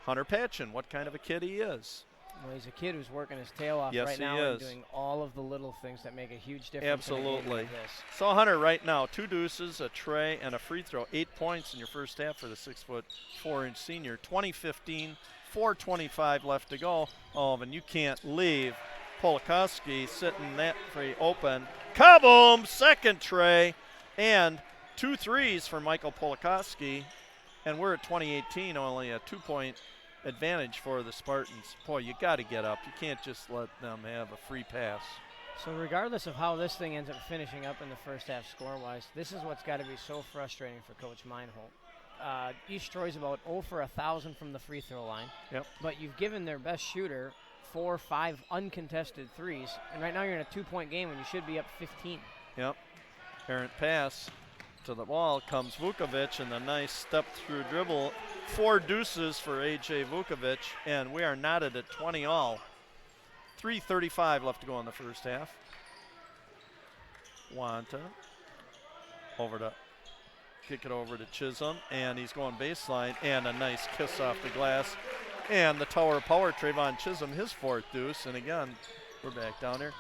Hunter Patchen, what kind of a kid he is. Well, he's a kid who's working his tail off right now and doing all of the little things that make a huge difference. Absolutely. In a game like this. So Hunter right now, 2 deuces, a tray, and a free throw. 8 points in your first half for the 6'4" senior. 20-15, 4:25 left to go. Oh, and you can't leave Polakowski sitting that free open. Kaboom! Second tray, and 2 threes for Michael Polakowski. And we're at 2018, only a 2-point advantage for the Spartans. Boy, you got to get up. You can't just let them have a free pass. So regardless of how this thing ends up finishing up in the first half score-wise, this is what's got to be so frustrating for Coach Meinholt. East Troy's about 0 for 1,000 from the free throw line. Yep. But you've given their best shooter 4 or 5 uncontested threes, and right now you're in a 2-point game when you should be up 15. Yep. Errant pass to the wall comes Vukovic, and a nice step-through dribble. 4 deuces for A.J. Vukovic, and we are knotted at 20 all. 3:35 left to go in the first half. Wanta over to kick it over to Chisholm, and he's going baseline, and a nice kiss off the glass. And the Tower of Power, Trayvon Chisholm, his 4th deuce. And again, we're back down here.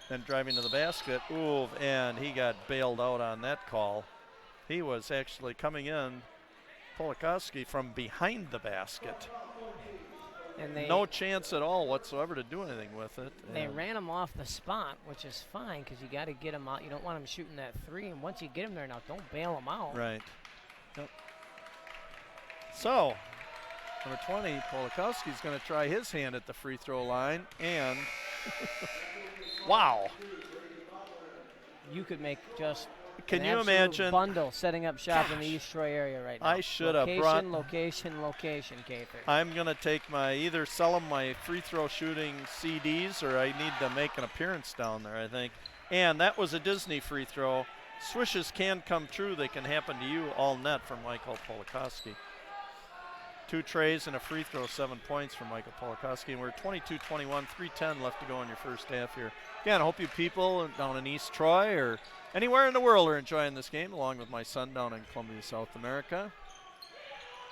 Then driving to the basket. Ooh, and he got bailed out on that call. He was actually coming in, Polakowski, from behind the basket. And no chance at all whatsoever to do anything with it. They ran him off the spot, which is fine because you got to get him out. You don't want him shooting that 3. And once you get him there now, don't bail him out. Right. Yep. So, number 20, Polakowski's going to try his hand at the free throw line, and wow. You could make just Can an you absolute imagine bundle setting up shop in the East Troy area right now. I should have brought location, Cather. I'm going to take either sell them my free throw shooting CDs, or I need to make an appearance down there, I think. And that was a Disney free throw. Swishes can come true. They can happen to you all net from Michael Polakowski. 2 trays and a free throw, 7 points from Michael Polakowski. And we're 22-21, 3:10 left to go in your first half here. Again, I hope you people down in East Troy or anywhere in the world are enjoying this game, along with my son down in Columbia, South America.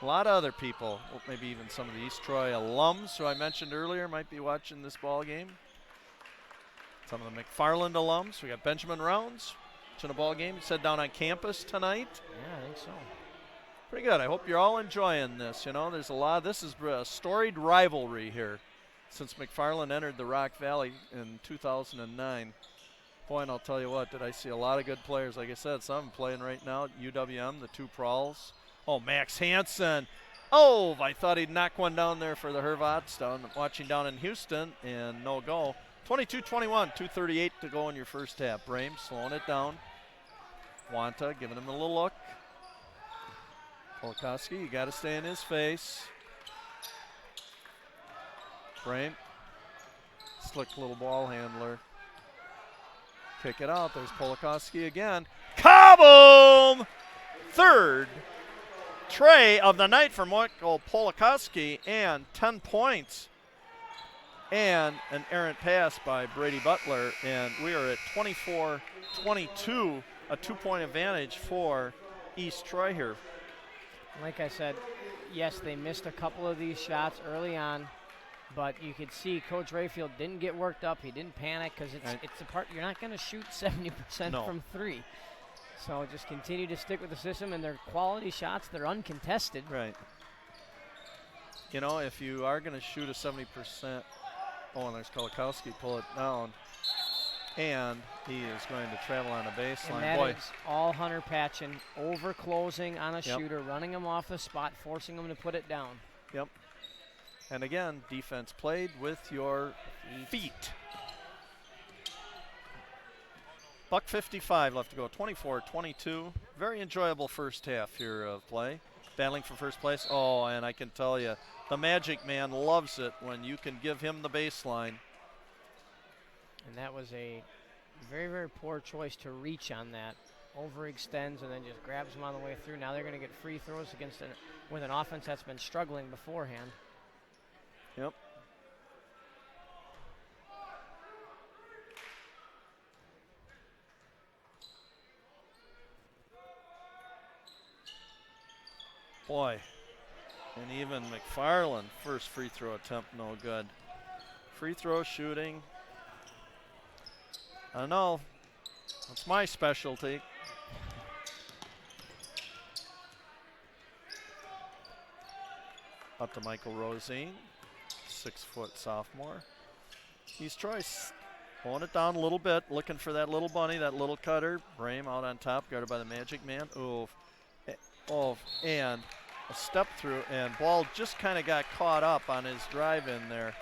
A lot of other people, maybe even some of the East Troy alums who I mentioned earlier might be watching this ball game. Some of the McFarland alums. We got Benjamin Rounds watching a ball game. He said down on campus tonight. Yeah, I think so. Pretty good. I hope you're all enjoying this. You know, there's a lot. This is a storied rivalry here since McFarland entered the Rock Valley in 2009. Boy, and I'll tell you what, did I see a lot of good players. Like I said, some of them playing right now at UWM, the 2 Prowls. Oh, Max Hansen. Oh, I thought he'd knock one down there for the Hervots watching down in Houston, and no go. 22-21, 2:38 to go in your first half. Brame slowing it down. Wanta giving him a little look. Polakowski, you got to stay in his face. Brame, slick little ball handler. Kick it out. There's Polakowski again. Kaboom! 3rd tray of the night for Michael Polakowski, and 10 points. And an errant pass by Brady Butler, and we are at 24-22, a 2-point advantage for East Troy here. Like I said, yes, they missed a couple of these shots early on, but you could see Coach Rayfield didn't get worked up. He didn't panic because it's a part you're not going to shoot 70% from 3. So just continue to stick with the system, and they're quality shots. They're uncontested. Right. You know, if you are going to shoot a 70%, oh, and there's Kolakowski, pull it down. And he is going to travel on a baseline. And that is all Hunter Patchen, over closing on a shooter, running him off the spot, forcing him to put it down. Yep. And again, defense played with your feet. $1:55 left to go, 24-22. Very enjoyable first half here of play. Battling for first place. Oh, and I can tell you, the Magic Man loves it when you can give him the baseline. And that was a very, very poor choice to reach on that. Overextends and then just grabs him on the way through. Now they're going to get free throws against with an offense that's been struggling beforehand. Yep. Boy, and even McFarland, first free throw attempt, no good. Free throw shooting. I don't know. That's my specialty. Up to Michael Rosine, 6-foot sophomore. East Troy pulling it down a little bit, looking for that little bunny, that little cutter. Brame out on top, guarded by the Magic Man. And a step through, and ball just kind of got caught up on his drive in there.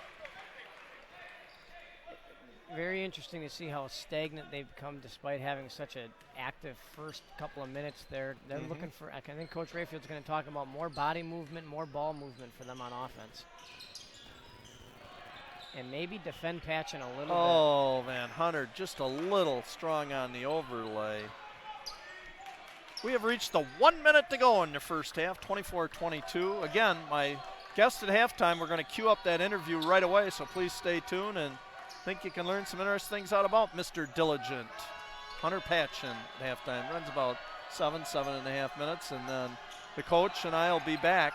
Very interesting to see how stagnant they've become despite having such an active first couple of minutes there. They're looking for, I think Coach Rayfield's going to talk about more body movement, more ball movement for them on offense. And maybe defend Patchen a little bit. Oh, man, Hunter just a little strong on the overlay. We have reached the 1 minute to go in the first half, 24-22. Again, my guest at halftime, we're going to queue up that interview right away, so please stay tuned and think you can learn some interesting things out about Mr. Diligent. Hunter Patchen at halftime runs about seven and a half minutes, and then the coach and I will be back.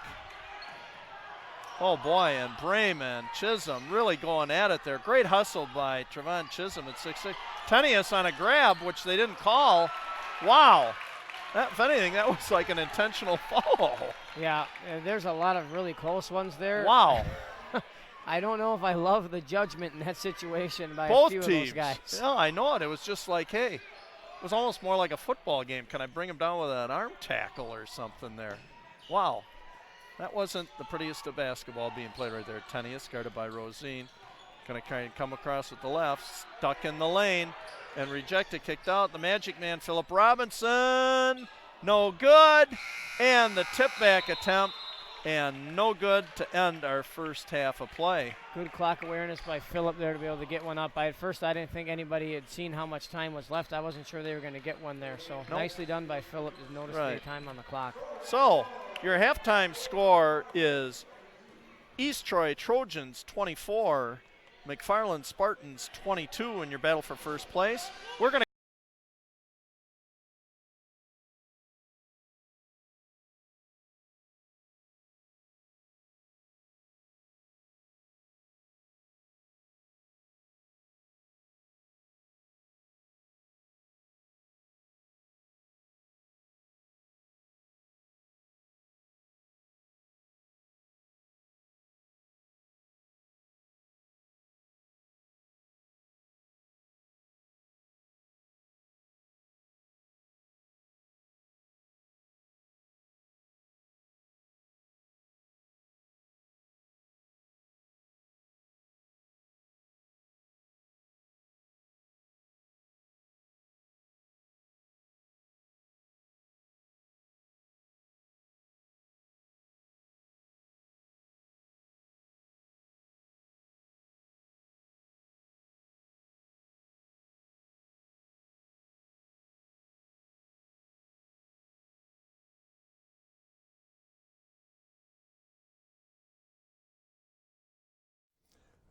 Oh boy, and Brayman, Chisholm really going at it there. Great hustle by Trevon Chisholm at 6'6". Tenius on a grab, which they didn't call. Wow. If anything, that was like an intentional foul. Yeah, there's a lot of really close ones there. Wow. I don't know if I love the judgment in that situation by Both a few teams. of those guys. Yeah, I know it. It was just like, hey, it was almost more like a football game. Can I bring him down with an arm tackle or something there? Wow. That wasn't the prettiest of basketball being played right there. Tenius guarded by Rosine. Going to come across with the left, stuck in the lane, and rejected, kicked out. The Magic Man, Philip Robinson, no good. And the tip back attempt, and no good to end our first half of play. Good clock awareness by Philip there to be able to get one up. At first, I didn't think anybody had seen how much time was left. I wasn't sure they were going to get one there. So nicely done by Philip to notice the time on the clock. So your halftime score is East Troy Trojans 24, McFarland Spartans 22 in your battle for first place. We're going to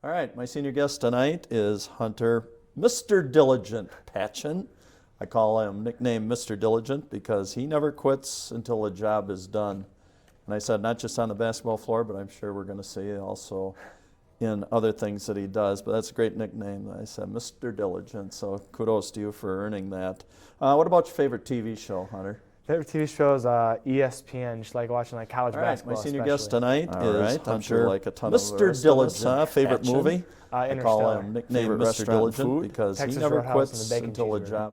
All right, my senior guest tonight is Hunter Mr. Diligent Patchen. I call him nickname Mr. Diligent because he never quits until the job is done. And I said not just on the basketball floor, but I'm sure we're going to see also in other things that he does. But that's a great nickname. I said Mr. Diligent, so kudos to you for earning that. What about your favorite TV show, Hunter? Favorite TV show is ESPN, just like watching like college basketball. My senior especially. guest tonight is I'm sure like a ton Mr. of Diligent. favorite movie? I call Interstellar. him nickname Favorite Mr. restaurant Diligent food? because Texas he never Roadhouse and quits the bacon until the cheeseburger. job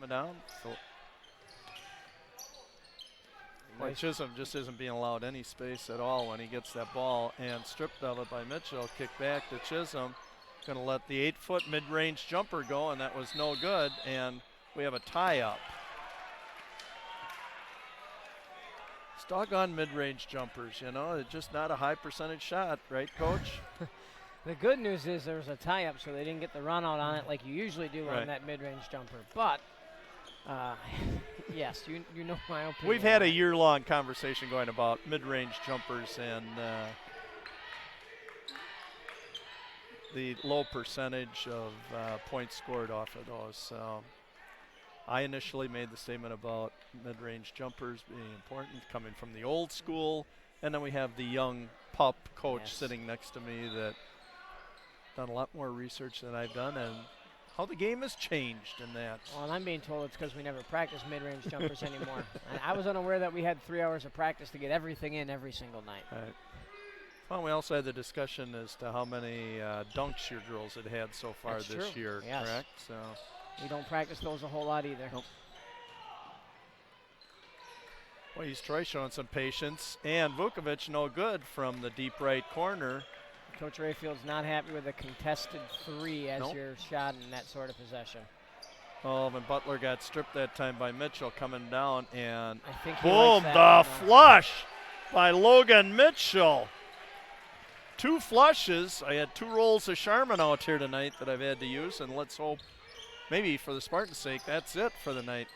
coming down. Boy, Chisholm just isn't being allowed any space at all when he gets that ball, and stripped of it by Mitchell. Kick back to Chisholm. Going to let the 8-foot mid-range jumper go, and that was no good, and we have a tie-up. It's doggone mid-range jumpers, you know. It's just not a high percentage shot, right, Coach? The good news is there was a tie-up, so they didn't get the run out on it like you usually do on that mid-range jumper. But, yes, you know my opinion. We've had a year-long conversation going about mid-range jumpers and the low percentage of points scored off of those. So I initially made the statement about mid-range jumpers being important, coming from the old school, and then we have the young pup coach sitting next to me that done a lot more research than I've done, and how the game has changed in that. Well, and I'm being told it's because we never practice mid-range jumpers anymore. And I was unaware that we had 3 hours of practice to get everything in every single night. Right. Well, we also had the discussion as to how many dunks your girls had so far this year, correct? So we don't practice those a whole lot either. Nope. Well, East Troy showing some patience, and Vukovic no good from the deep right corner. Coach Rayfield's not happy with a contested 3 as your shot in that sort of possession. Oh, and Butler got stripped that time by Mitchell coming down, and I think boom, the flush by Logan Mitchell. 2 flushes. I had 2 rolls of Charmin out here tonight that I've had to use, and let's hope maybe for the Spartans' sake that's it for the night.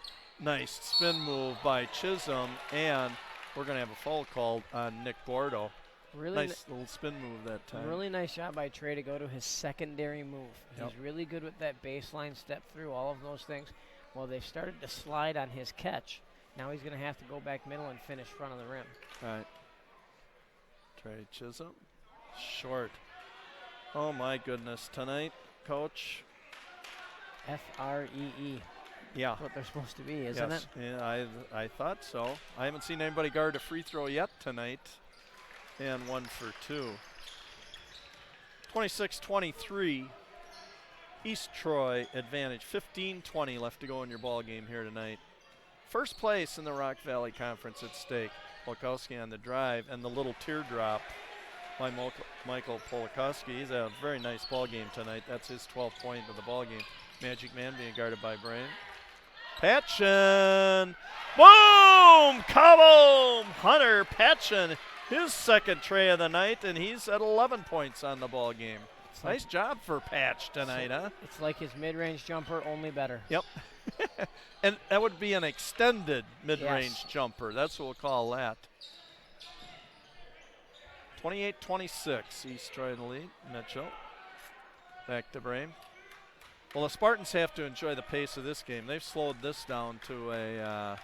Nice spin move by Chisholm, and we're going to have a foul called on Nick Bordeaux. Really nice little spin move that time. Really nice shot by Trey to go to his secondary move. He's really good with that baseline step through, all of those things. Well, they've started to slide on his catch. Now he's going to have to go back middle and finish front of the rim. All right. Trey Chisholm. Short. Oh, my goodness. Tonight, Coach. F-R-E-E. Yeah. That's what they're supposed to be, isn't it? Yeah, I thought so. I haven't seen anybody guard a free throw yet tonight. And 1 for 2. 26-23. East Troy advantage. 15-20 left to go in your ball game here tonight. First place in the Rock Valley Conference at stake. Polakowski on the drive, and the little teardrop by Michael Polakowski. He's a very nice ball game tonight. That's his 12th point of the ball game. Magic Man being guarded by Brain. Patchen. Boom! Kaboom! Hunter Patchen, his second tray of the night, and he's at 11 points on the ball game. Nice job for Patch tonight, huh? It's like his mid-range jumper, only better. Yep. And that would be an extended mid-range jumper. That's what we'll call that. 28-26, East Troy in the lead. Mitchell. Back to Brame. Well, the Spartans have to enjoy the pace of this game. They've slowed this down to a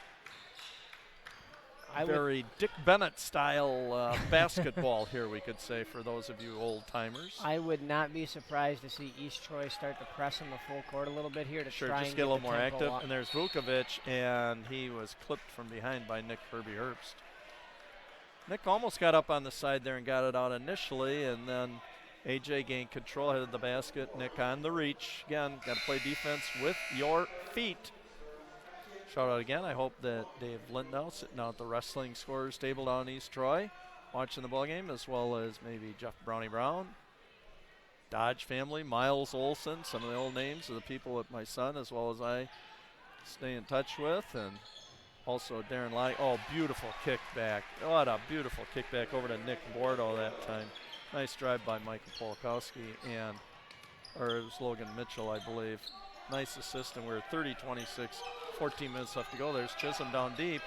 very Dick Bennett style basketball here, we could say, for those of you old timers. I would not be surprised to see East Troy start to press in the full court a little bit here to try just and get a little more active. up. And there's Vukovic, and he was clipped from behind by Nick Herbst. Nick almost got up on the side there and got it out initially, and then AJ gained control, headed the basket. Nick on the reach. Again, got to play defense with your feet. Shout out again. I hope that Dave Lindau sitting out at the wrestling scorers table down in East Troy, watching the ball game, as well as maybe Jeff Brownie Brown, Dodge family, Miles Olson, some of the old names of the people that my son, as well as I, stay in touch with, and also Darren Lottie. Oh, beautiful kickback. What a beautiful kickback over to Nick Bordeaux that time. Nice drive by Michael Polakowski, or it was Logan Mitchell, I believe. Nice assist, and we're at 30-26, 14 minutes left to go. There's Chisholm down deep.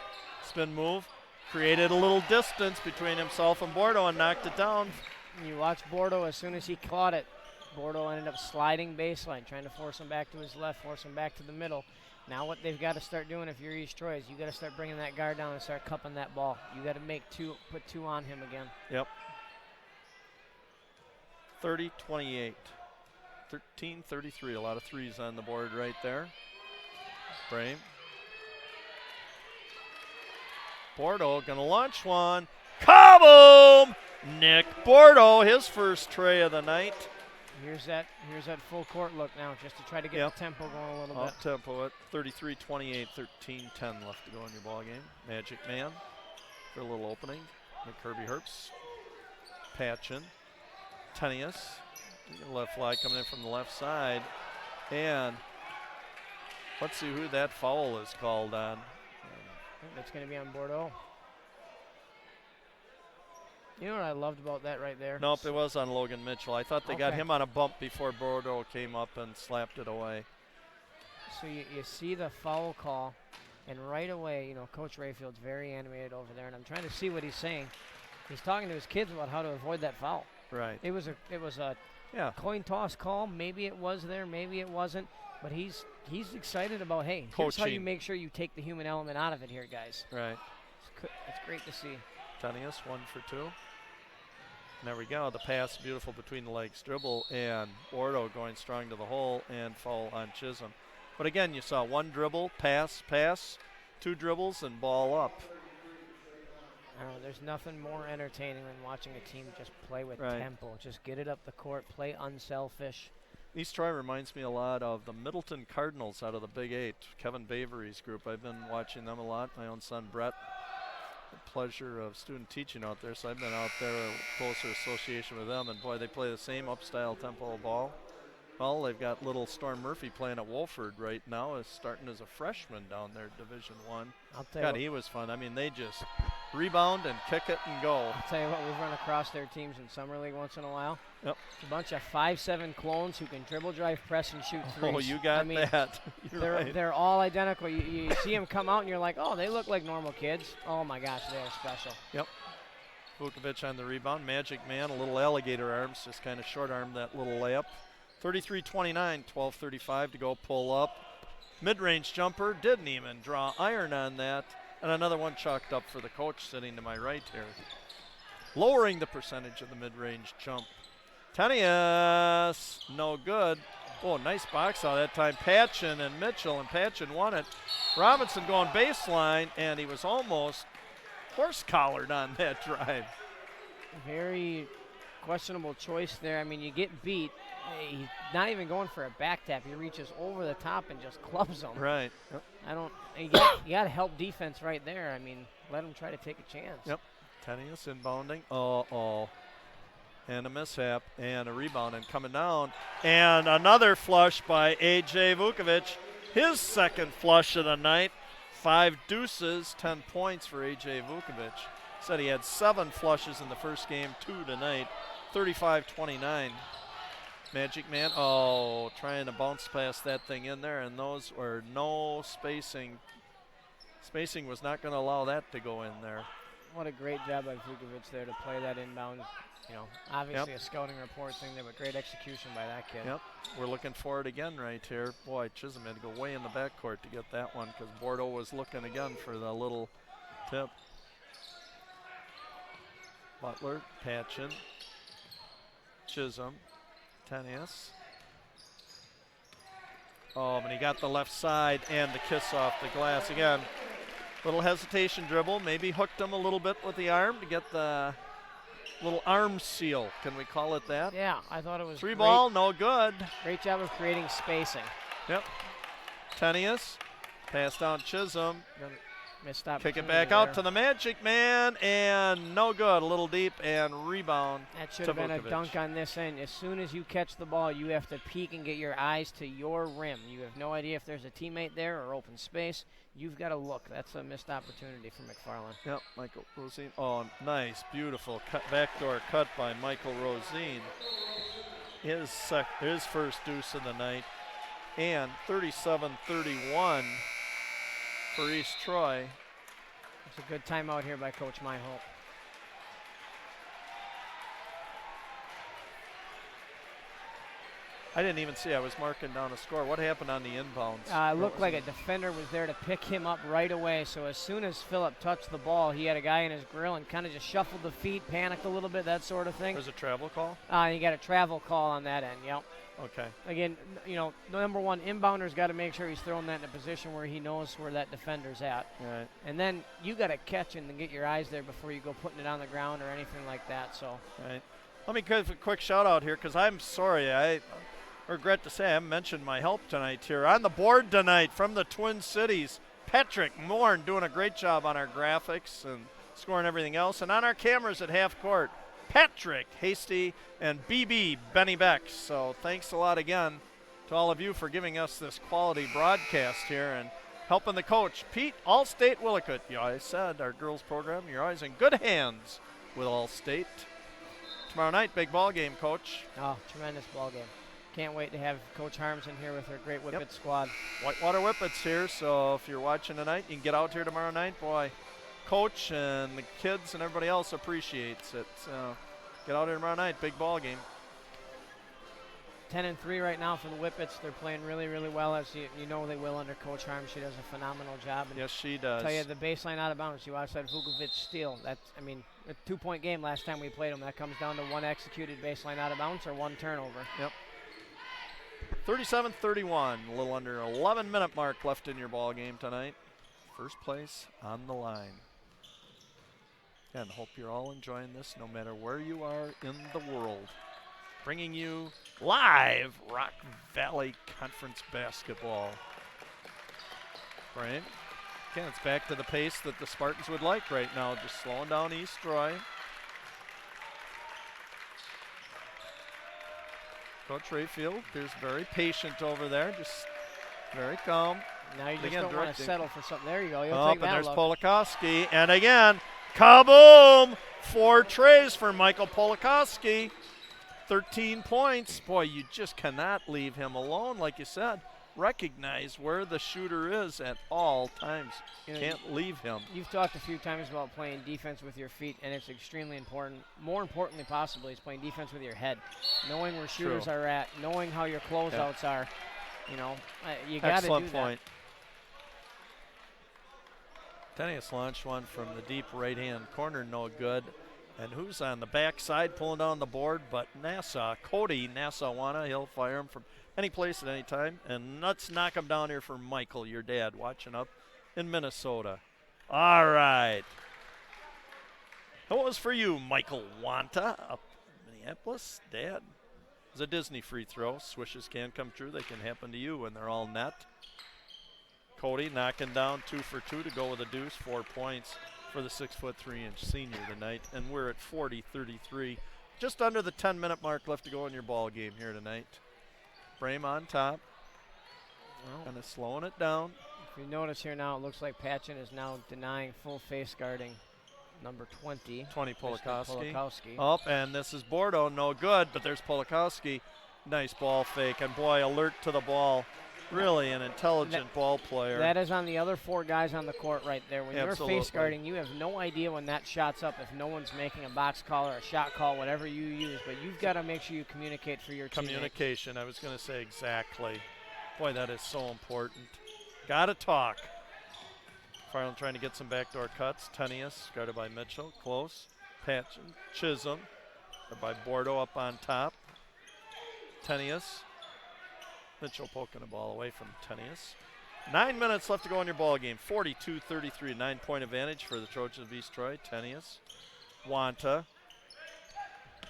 Spin move. Created a little distance between himself and Bordeaux and knocked it down. You watch Bordeaux, as soon as he caught it, Bordeaux ended up sliding baseline, trying to force him back to his left, force him back to the middle. Now what they've got to start doing if you're East Troy is you got to start bringing that guard down and start cupping that ball. You got to put 2 on him again. Yep. 30-28. 13-33, a lot of threes on the board right there. Brame. Bordeaux gonna launch one. Kaboom! Nick Bordeaux, his first tray of the night. Here's that full court look now, just to try to get the tempo going a little bit. Up tempo at 33-28, 13-10 left to go in your ball game. Magic Man for a little opening. McKirby Herbst. Patchen. Tenius. Left flag coming in from the left side. And let's see who that foul is called on. It's going to be on Bordeaux. You know what I loved about that right there? Nope, it was on Logan Mitchell. I thought they got him on a bump before Bordeaux came up and slapped it away. So you see the foul call, and right away, you know, Coach Rayfield's very animated over there, and I'm trying to see what he's saying. He's talking to his kids about how to avoid that foul. Right. It was a coin toss call. Maybe it was there, maybe it wasn't. But he's excited about, hey, here's how you make sure you take the human element out of it here, guys. Right. It's great to see. Tenius, 1 for 2. And there we go. The pass, beautiful between the legs dribble, and Bordeaux going strong to the hole, and foul on Chisholm. But again, you saw 1 dribble, pass, 2 dribbles, and ball up. I don't know, there's nothing more entertaining than watching a team just play with tempo. Just get it up the court, play unselfish. East Troy reminds me a lot of the Middleton Cardinals out of the Big 8, Kevin Bavery's group. I've been watching them a lot. My own son, Brett. The pleasure of student teaching out there, so I've been out there, a closer association with them, and boy, they play the same up-style tempo ball. Well, they've got little Storm Murphy playing at Wolford right now, is starting as a freshman down there, Division One. God, he was fun. I mean, they just rebound and kick it and go. I'll tell you what, we've run across their teams in Summer League once in a while. Yep. It's a bunch of 5'7" clones who can dribble, drive, press, and shoot threes. Oh, you got that. They're all identical. You see them come out, and you're like, oh, they look like normal kids. Oh, my gosh, they are special. Yep. Vukovic on the rebound. Magic Man, a little alligator arms, just kind of short-armed that little layup. 33-29, 12:35 to go, pull up. Mid-range jumper, didn't even draw iron on that. And another one chalked up for the coach sitting to my right here. Lowering the percentage of the mid-range jump. Tenius, no good. Oh, nice box out that time. Patchen and Mitchell, and Patchen won it. Robinson going baseline, and he was almost horse-collared on that drive. Very questionable choice there. I mean, you get beat. He's not even going for a back tap. He reaches over the top and just clubs them. Right. Yep. You got to help defense right there. I mean, let him try to take a chance. Yep. Tenius inbounding. Oh. And a mishap and a rebound and coming down. And another flush by A.J. Vukovic. His second flush of the night. 5 deuces, 10 points for A.J. Vukovic. Said he had 7 flushes in the first game, 2 tonight. 35-29. Magic Man, trying to bounce past that thing in there, and those were no spacing. Spacing was not going to allow that to go in there. What a great job by Vukovic there to play that inbound. You know, obviously a scouting report thing there, but great execution by that kid. Yep, we're looking for it again right here. Boy, Chisholm had to go way in the backcourt to get that one because Bordeaux was looking again for the little tip. Butler, Patchen, Chisholm, Tenius. And he got the left side and the kiss off the glass again. Little hesitation dribble, maybe hooked him a little bit with the arm to get the little arm seal. Can we call it that? Yeah, I thought it was 3 ball, no good. Great job of creating spacing. Yep. Tenius, pass down Chisholm. Missed Kick it back out to the Magic Man, and no good. A little deep and rebound. That should have been a dunk on this end. As soon as you catch the ball, you have to peek and get your eyes to your rim. You have no idea if there's a teammate there or open space. You've got to look. That's a missed opportunity for McFarland. Yep, Michael Rosine. Oh, nice, beautiful backdoor cut by Michael Rosine. His first deuce of the night, and 37-31. For East Troy. It's a good timeout here by Coach Myhope. I didn't even see. I was marking down a score. What happened on the inbounds? It looked like a defender was there to pick him up right away. So as soon as Phillip touched the ball, he had a guy in his grill and kind of just shuffled the feet, panicked a little bit, that sort of thing. There's a travel call? You got a travel call on that end, yep. Okay. Again, you know, number one, inbounder's got to make sure he's throwing that in a position where he knows where that defender's at. Right. And then you got to catch and get your eyes there before you go putting it on the ground or anything like that. So. Right. Let me give a quick shout out here because I'm sorry. I regret to say I haven't mentioned my help tonight here. On the board tonight from the Twin Cities, Patrick Morn doing a great job on our graphics and scoring everything else. And on our cameras at half court, Patrick Hasty and BB Benny Beck. So thanks a lot again to all of you for giving us this quality broadcast here and helping the coach, Pete Allstate Willicott. You always said our girls program, you're always in good hands with Allstate. Tomorrow night, big ball game, Coach. Oh, tremendous ball game. Can't wait to have Coach Harms in here with her great Whippet squad. Whitewater Whippets here, so if you're watching tonight, you can get out here tomorrow night. Boy, Coach and the kids and everybody else appreciates it. So get out here tomorrow night, big ball game. 10-3 right now for the Whippets. They're playing really, really well, as you know they will under Coach Harms. She does a phenomenal job. And yes, she does. Tell you, the baseline out of bounds, you watch that Vukovic steal. That's, I mean, a 2-point game last time we played them. That comes down to one executed baseline out of bounds or one turnover. Yep. 37-31, a little under 11-minute mark left in your ball game tonight. First place on the line. Again, hope you're all enjoying this no matter where you are in the world. Bringing you live Rock Valley Conference basketball. Right? Again, it's back to the pace that the Spartans would like right now, just slowing down East Troy. Coach Rayfield appears very patient over there, just very calm. Now you just Again, don't want to directing. settle for something. There you go. You'll Oh, take but that there's look. Polakowski. And again, kaboom! 4 trays for Michael Polakowski. 13 points. Boy, you just cannot leave him alone, like you said. Recognize where the shooter is at all times. You know, Can't leave him. You've talked a few times about playing defense with your feet, and it's extremely important. More importantly, possibly, is playing defense with your head. Knowing where shooters True. are at, knowing how your closeouts are. You know, you got to do Excellent that. point. Tenius launched one from the deep right-hand corner, no good. And who's on the backside pulling down the board but Nassau. Cody Nassau-Wana, he'll fire him from any place at any time. And let's knock him down here for Michael, your dad, watching up in Minnesota. All right. That was for you, Michael Wanta, up in Minneapolis. Dad. It's a Disney free throw. Swishes can come true. They can happen to you when they're all net. Cody knocking down 2 for 2 to go with a deuce, 4 points for the 6'3" senior tonight. And we're at 40-33. Just under the 10-minute mark left to go in your ball game here tonight. Brame on top. Kind of slowing it down. If you notice here now, it looks like Patchen is now denying full face guarding number 20. 20 Polakowski. Polakowski. Up, and this is Bordeaux. No good, but there's Polakowski. Nice ball fake. And boy, alert to the ball. Really an intelligent ball player. That is on the other 4 guys on the court right there. When Absolutely. you're face guarding, you have no idea when that shot's up if no one's making a box call or a shot call, whatever you use. But you've got to make sure you communicate for your teammates. Communication, I was going to say exactly. Boy, that is so important. Got to talk. McFarland trying to get some backdoor cuts. Tenius guarded by Mitchell. Close. Patchen. Chisholm. By Bordeaux up on top. Tenius. Mitchell poking the ball away from Tenius. 9 minutes left to go in your ball game. 42-33, 9-point advantage for the Trojans of East Troy. Tenius, Wanta.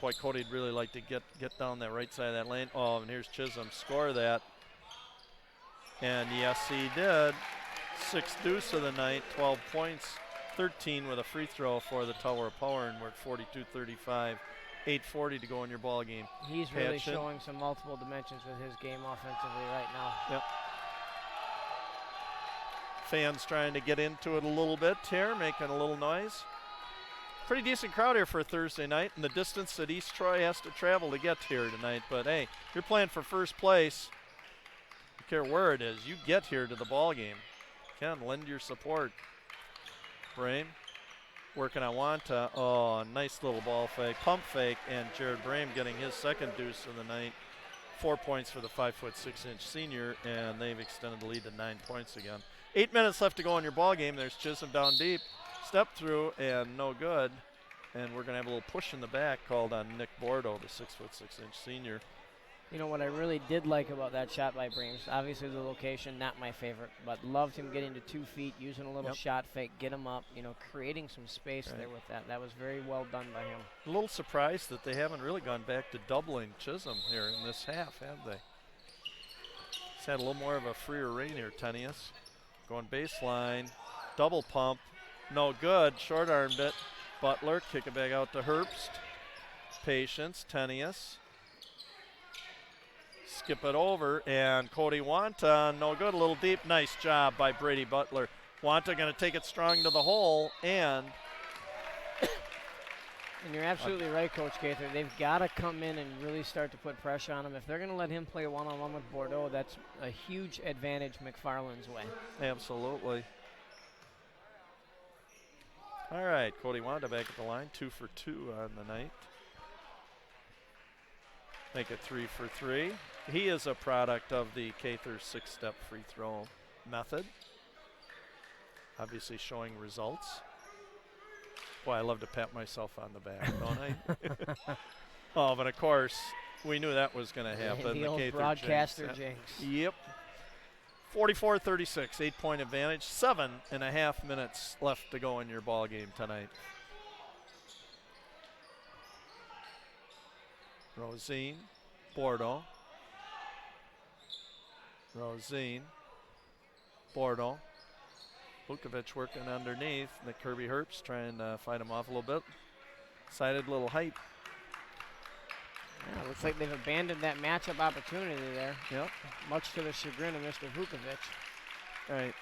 Boy, Cody'd really like to get down that right side of that lane. Oh, and here's Chisholm. Score that. And yes, he did. 6th deuce of the night, 12 points, 13 with a free throw for the Tower of Power, and we're at 42-35. 8:40 to go in your ball game. He's really Patchen. showing some multiple dimensions with his game offensively right now. Yep. Fans trying to get into it a little bit here, making a little noise. Pretty decent crowd here for a Thursday night, and the distance that East Troy has to travel to get here tonight. But hey, you're playing for first place. Don't care where it is, you get here to the ball game. Ken, lend your support. Brame working on Wanta. Oh, nice little ball fake, pump fake, and Jared Brame getting his 2nd deuce of the night. 4 points for the 5'6" senior, and they've extended the lead to 9 points again. 8 minutes left to go in your ball game. There's Chisholm down deep, step through, and no good. And we're going to have a little push in the back called on Nick Bordeaux, the 6'6" senior. You know what I really did like about that shot by Breams, obviously the location, not my favorite, but loved him getting to 2 feet, using a little shot fake, get him up, creating some space there with that. That was very well done by him. A little surprised that they haven't really gone back to doubling Chisholm here in this half, have they? He's had a little more of a freer rein here, Tenius. Going baseline, double pump, no good, short-armed it. Butler, kick it back out to Herbst. Patience, Tenius. Skip it over, and Cody Wanta, no good, a little deep. Nice job by Brady Butler. Wanta going to take it strong to the hole, and you're absolutely right, Coach Gaither. They've got to come in and really start to put pressure on him. If they're going to let him play one-on-one with Bordeaux, that's a huge advantage McFarland's way. Absolutely. All right, Cody Wanda back at the line, 2 for 2 on the night. Make it 3 for 3. He is a product of the Cather 6-step free throw method. Obviously showing results. Boy, I love to pat myself on the back, don't I? Oh, but of course, we knew that was going to happen. The old Cather broadcaster jinx. jinx. Yep. 44-36, 8-point advantage. 7.5 minutes left to go in your ball game tonight. Rosine, Bordeaux. Rosine, Bordeaux. Vukovic working underneath. Nick Kirby Herbst trying to fight him off a little bit. Sided little height. Yeah, looks like they've abandoned that matchup opportunity there. Yep. Much to the chagrin of Mr. Vukovic. Right.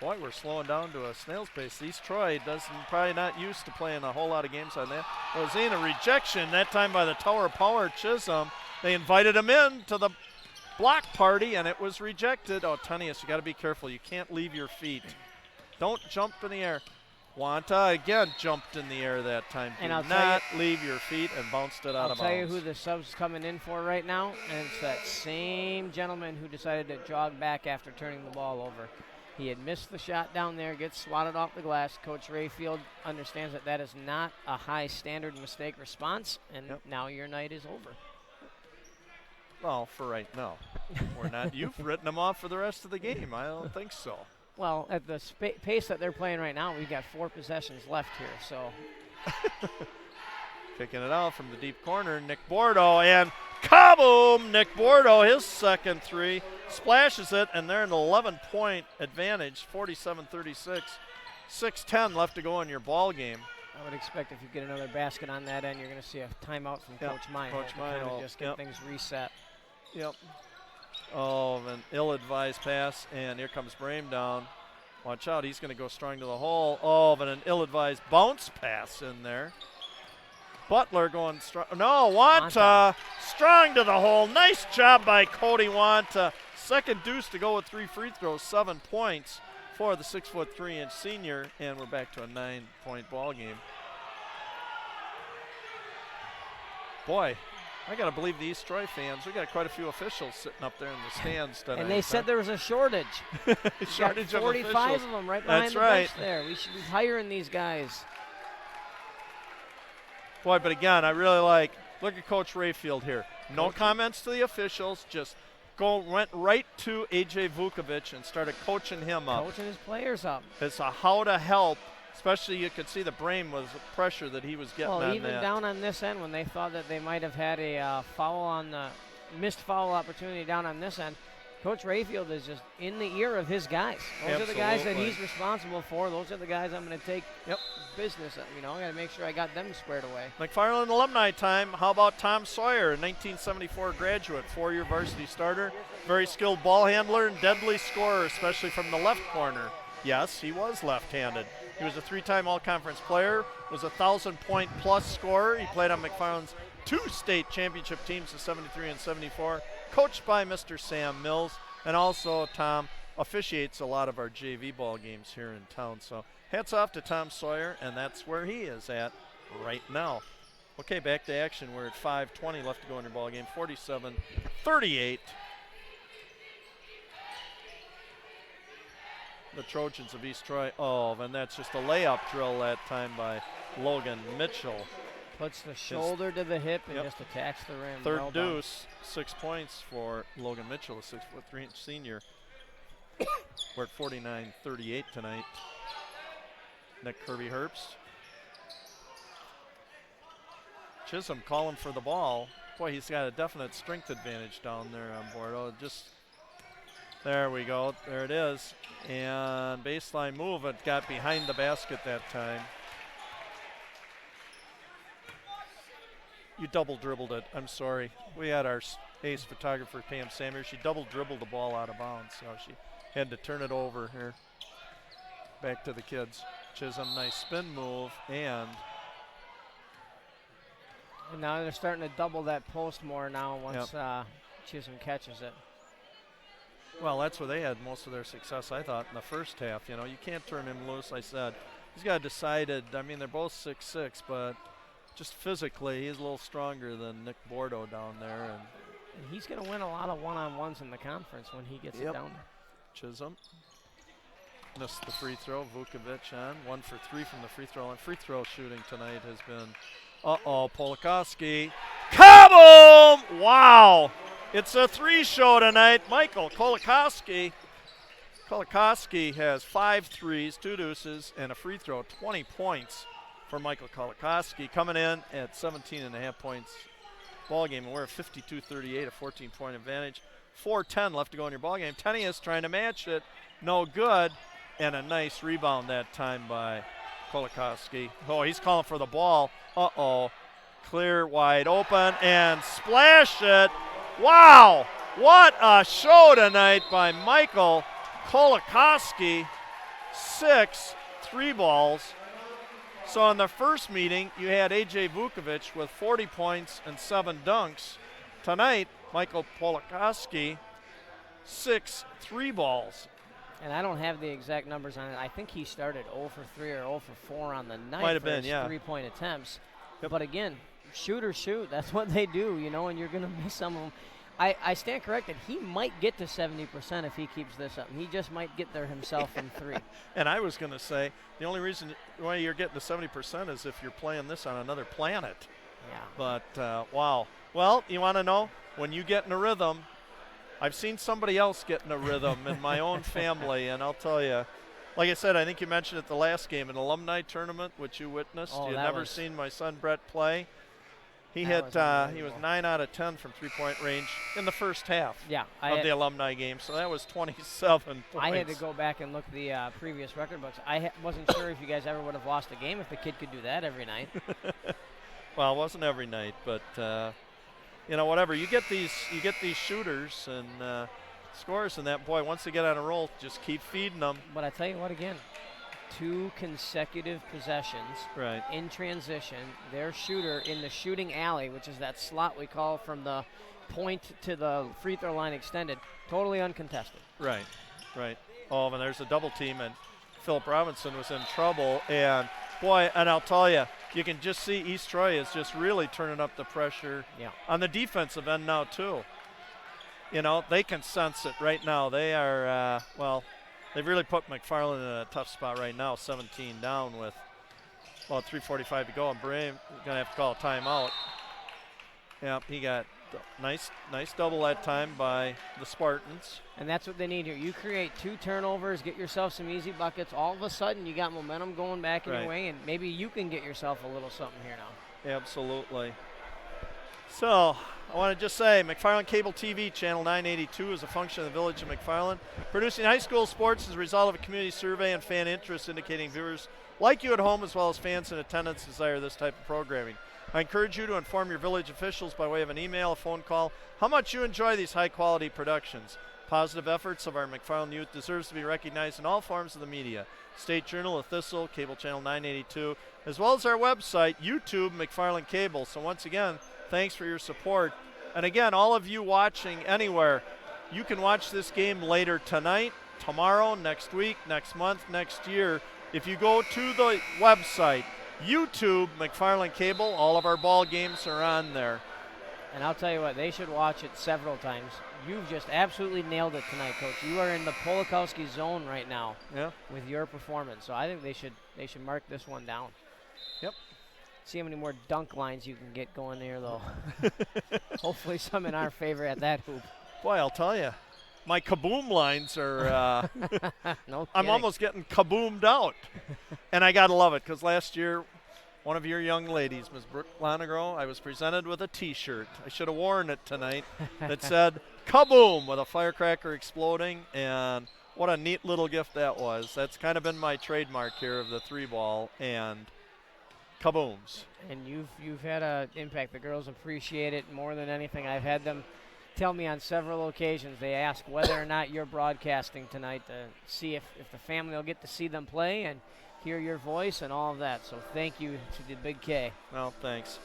Boy, we're slowing down to a snail's pace. East Troy probably not used to playing a whole lot of games on that. Rosina rejection, that time by the Tower of Power, Chisholm. They invited him in to the block party, and it was rejected. Oh, Tenius, you got to be careful. You can't leave your feet. Don't jump in the air. Wanta again jumped in the air that time. And Do I'll not leave your feet, and bounced it out of bounds. I'll tell you who the sub's coming in for right now, and it's that same gentleman who decided to jog back after turning the ball over. He had missed the shot down there, gets swatted off the glass. Coach Rayfield understands that that is not a high standard mistake response, and now your night is over. Well, for right now. We're not. You've written them off for the rest of the game. I don't think so. Well, at the pace that they're playing right now, we've got 4 possessions left here, so. Kicking it out from the deep corner, Nick Bordeaux, and kaboom! Nick Bordeaux, his second 3, splashes it, and they're an 11-point advantage, 47-36. 6:10 left to go in your ball game. I would expect if you get another basket on that end, you're going to see a timeout from Coach Mine. Coach Mine just get things reset. Yep. Oh, an ill-advised pass, and here comes Brame down. Watch out, he's going to go strong to the hole. Oh, but an ill-advised bounce pass in there. Butler going strong. No, Wanta strong to the hole. Nice job by Cody Wanta. Second deuce to go with 3 free throws, 7 points for the 6'3" senior, and we're back to a 9-point ball game. Boy, I got to believe the East Troy fans, we got quite a few officials sitting up there in the stands tonight. And they said there was a shortage. Shortage got 45 of officials. of them right behind That's the right. bench there. We should be hiring these guys. Boy, but again, I really look at Coach Rayfield here. No comments to the officials, just went right to A.J. Vukovic and started coaching him up. Coaching his players up. It's a how to help, especially you could see the Brame was the pressure that he was getting on that. Well, even down on this end when they thought that they might have had a foul on the missed foul opportunity down on this end, Coach Rayfield is just in the ear of his guys. Those are the guys that he's responsible for. Those are the guys I'm going to take business. I got to make sure I got them squared away. McFarland alumni time. How about Tom Sawyer, a 1974 graduate, 4-year varsity starter, very skilled ball handler and deadly scorer, especially from the left corner. Yes, he was left-handed. He was a 3-time all-conference player, was a 1,000-point plus scorer. He played on McFarland's 2 state championship teams of 73 and 74, coached by Mr. Sam Mills, and also Tom officiates a lot of our JV ball games here in town. So hats off to Tom Sawyer, and that's where he is at right now. Okay, back to action. We're at 5:20 left to go in your ball game, 47-38. the Trojans of East Troy. Oh, and that's just a layup drill that time by Logan Mitchell. Puts the shoulder to the hip and just attacks the rim. Third Well done. deuce, 6 points for Logan Mitchell, a 6'3" senior. We're at 49-38 tonight. Nick Kirby Herbst. Chisholm calling for the ball. Boy, he's got a definite strength advantage down there on board. Oh, just there we go. There it is. And baseline move. It got behind the basket that time. You double dribbled it. I'm sorry. We had our ace photographer, Pam Samir. She double dribbled the ball out of bounds, so she had to turn it over here. Back to the kids. Chisholm, nice spin move, and now they're starting to double that post more now once Chisholm catches it. Well, that's where they had most of their success, I thought, in the first half. You know, you can't turn him loose, I said. He's got decided, I mean, they're both 6'6", but just physically, he's a little stronger than Nick Bordeaux down there. And he's going to win a lot of one-on-ones in the conference when he gets it down there. Chisholm missed the free throw. Vukovic on 1 for 3 from the free throw. And free throw shooting tonight has been, Polakowski. Kaboom! Wow! It's a 3 show tonight. Michael Kolakowski. Kolakowski has 5 threes, 2 deuces, and a free throw. 20 points for Michael Kolakowski, coming in at 17.5 points ball game. And we're at 52-38, a 14-point advantage. 4:10 left to go in your ball game. Tenius trying to match it. No good. And a nice rebound that time by Kolakowski. Oh, he's calling for the ball. Clear, wide open, and splash it. Wow, what a show tonight by Michael Kolakowski. 6 3 balls. So in the first meeting, you had A.J. Vukovic with 40 points and 7 dunks. Tonight, Michael Polakowski, 6 3 balls. And I don't have the exact numbers on it. I think he started 0 for 3 or 0 for 4 on the night. Might have for been, his yeah. 3-point attempts. Yep. But again, shoot. That's what they do, you know, and you're going to miss some of them. I stand corrected. He might get to 70% if he keeps this up. He just might get there himself in 3. And I was going to say, the only reason why you're getting to 70% is if you're playing this on another planet. Yeah. But, wow. Well, you want to know? When you get in a rhythm, I've seen somebody else get in a rhythm in my own family, and I'll tell you, like I said, I think you mentioned at the last game, an alumni tournament, which you witnessed. Oh, You'd that never was- seen my son Brett play. He That hit. was He was unbelievable. 9 out of 10 from 3-point range in the first half Yeah. of the alumni game. So that was 27 points. I had to go back and look at the previous record books. I wasn't sure if you guys ever would have lost a game if the kid could do that every night. Well, it wasn't every night, but you know, whatever. You get these shooters and scores, and that boy, once they get on a roll, just keep feeding them. But I tell you what, again, 2 consecutive possessions Right. in transition. Their shooter in the shooting alley, which is that slot we call from the point to the free throw line extended, totally uncontested. Right. Oh, and there's a double team, and Philip Robinson was in trouble. And boy, and I'll tell you, you can just see East Troy is just really turning up the pressure on the defensive end now too. You know, they can sense it right now. They are they've really put McFarland in a tough spot right now. 17 down with 3:45 to go, and Brame gonna have to call a timeout. Yeah, he got nice double that time by the Spartans. And that's what they need here. You create 2 turnovers, get yourself some easy buckets. All of a sudden, you got momentum going back in your way, and maybe you can get yourself a little something here now. Absolutely. So, I want to just say, McFarland Cable TV, Channel 982, is a function of the Village of McFarland. Producing high school sports is a result of a community survey and fan interest indicating viewers like you at home as well as fans in attendance desire this type of programming. I encourage you to inform your village officials by way of an email, a phone call, how much you enjoy these high-quality productions. Positive efforts of our McFarland youth deserves to be recognized in all forms of the media. State Journal, The Thistle, Cable Channel 982, as well as our website, YouTube, McFarland Cable. So once again, thanks for your support. And again, all of you watching anywhere, you can watch this game later tonight, tomorrow, next week, next month, next year. If you go to the website, YouTube, McFarland Cable, all of our ball games are on there. And I'll tell you what, they should watch it several times. You've just absolutely nailed it tonight, Coach. You are in the Polakowski zone right now with your performance. So I think they should mark this one down. Yep. See how many more dunk lines you can get going there, though. Hopefully some in our favor at that hoop. Boy, I'll tell you, my kaboom lines are, No I'm kidding. almost getting kaboomed out. And I got to love it because last year, one of your young ladies, Ms. Brooke Lonegro, I was presented with a T-shirt. I should have worn it tonight that said kaboom with a firecracker exploding. And what a neat little gift that was. That's kind of been my trademark here of the 3-ball and kabooms. And you've had an impact. The girls appreciate it more than anything. I've had them tell me on several occasions. They ask whether or not you're broadcasting tonight to see if the family will get to see them play and hear your voice and all of that. So thank you to the Big K. Well, thanks.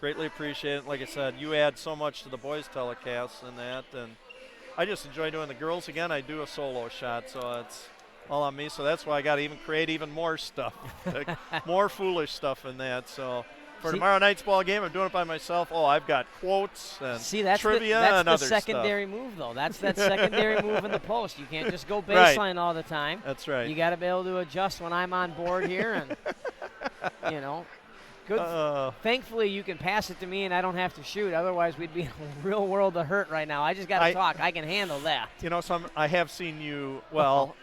Greatly appreciate it. Like I said, you add so much to the boys' telecasts and that. And I just enjoy doing the girls. Again, I do a solo shot, so it's all on me. So that's why I got to create even more stuff, like more foolish stuff in that. So for tomorrow night's ball game, I'm doing it by myself. Oh, I've got quotes and trivia and other stuff. That's the secondary move, though. That's that secondary move in the post. You can't just go baseline all the time. That's right. You got to be able to adjust when I'm on board here, and you know, good. Thankfully, you can pass it to me, and I don't have to shoot. Otherwise, we'd be in a real world of hurt right now. I just got to talk. I can handle that. You know, I have seen you. Well.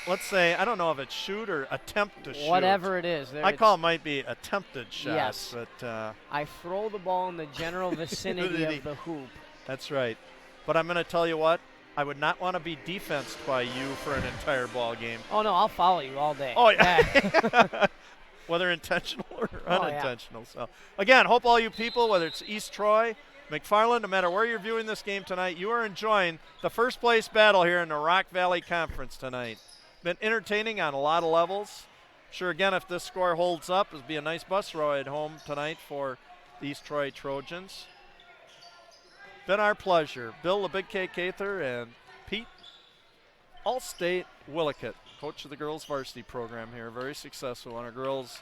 Let's say, I don't know if it's shoot or attempt to shoot. Whatever it is. I call it might be attempted shots. Yes. But, I throw the ball in the general vicinity of the hoop. That's right. But I'm going to tell you what, I would not want to be defensed by you for an entire ball game. Oh, no, I'll follow you all day. Oh, yeah. Whether intentional or unintentional. So, again, hope all you people, whether it's East Troy, McFarland, no matter where you're viewing this game tonight, you are enjoying the first place battle here in the Rock Valley Conference tonight. Been entertaining on a lot of levels. Sure, again, if this score holds up, it'll be a nice bus ride home tonight for the East Troy Trojans. Been our pleasure. Bill, the Big K Cather, and Pete Allstate Willickett, coach of the girls varsity program here. Very successful. And our girls,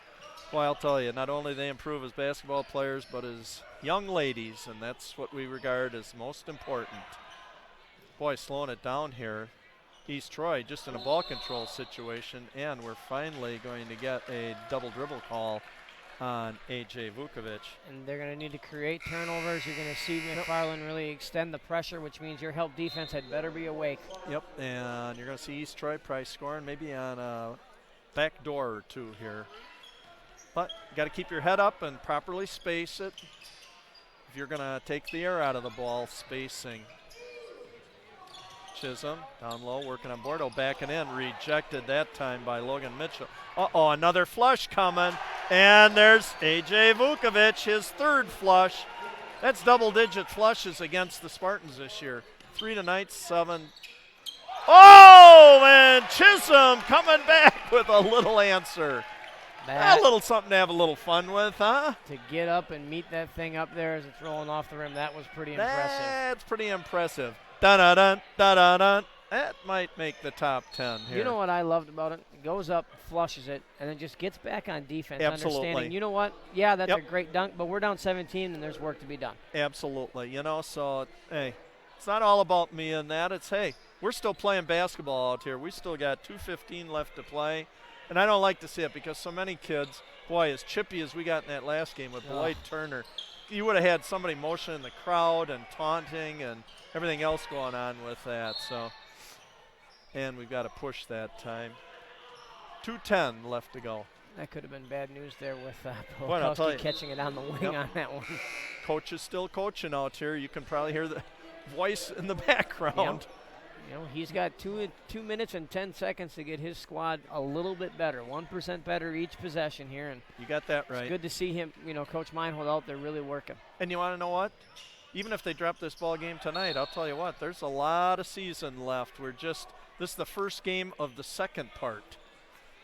well, I'll tell you, not only they improve as basketball players, but as young ladies, and that's what we regard as most important. Boy, slowing it down here. East Troy just in a ball control situation, and we're finally going to get a double dribble call on A.J. Vukovic. And they're going to need to create turnovers. You're going to see McFarland really extend the pressure, which means your help defense had better be awake. Yep, and you're going to see East Troy probably scoring maybe on a back door or two here. But you got to keep your head up and properly space it. If you're going to take the air out of the ball, spacing. Chisholm down low, working on Bordeaux, backing in, rejected that time by Logan Mitchell. Uh-oh, another flush coming, and there's A.J. Vukovic, his third flush. That's double-digit flushes against the Spartans this year. 3 tonight, 7. Oh, and Chisholm coming back with a little answer. A little something to have a little fun with, huh? To get up and meet that thing up there as it's rolling off the rim, that was pretty impressive. That's pretty impressive. Dun-dun-dun, dun-dun-dun. That might make the top 10 here. You know what I loved about it? It goes up, flushes it, and then just gets back on defense. Absolutely. Understanding, you know what? Yeah, that's a great dunk, but we're down 17 and there's work to be done. Absolutely. You know, so, hey, it's not all about me and that. It's, hey, we're still playing basketball out here. We still got 2:15 left to play. And I don't like to see it because so many kids, boy, as chippy as we got in that last game with Lloyd Turner, you would have had somebody motioning the crowd and taunting and everything else going on with that. So, and we've got to push that time. 2:10 left to go. That could have been bad news there with I'll tell Polakowski you. catching it on the wing on that one. Coach is still coaching out here. You can probably hear the voice in the background. You know, he's got 2 minutes and 10 seconds to get his squad a little bit better, 1% better each possession here. And you got that right. It's good to see him, you know, Coach Meinhold out there really working. And you want to know what? Even if they drop this ball game tonight, I'll tell you what, there's a lot of season left. This is the first game of the second part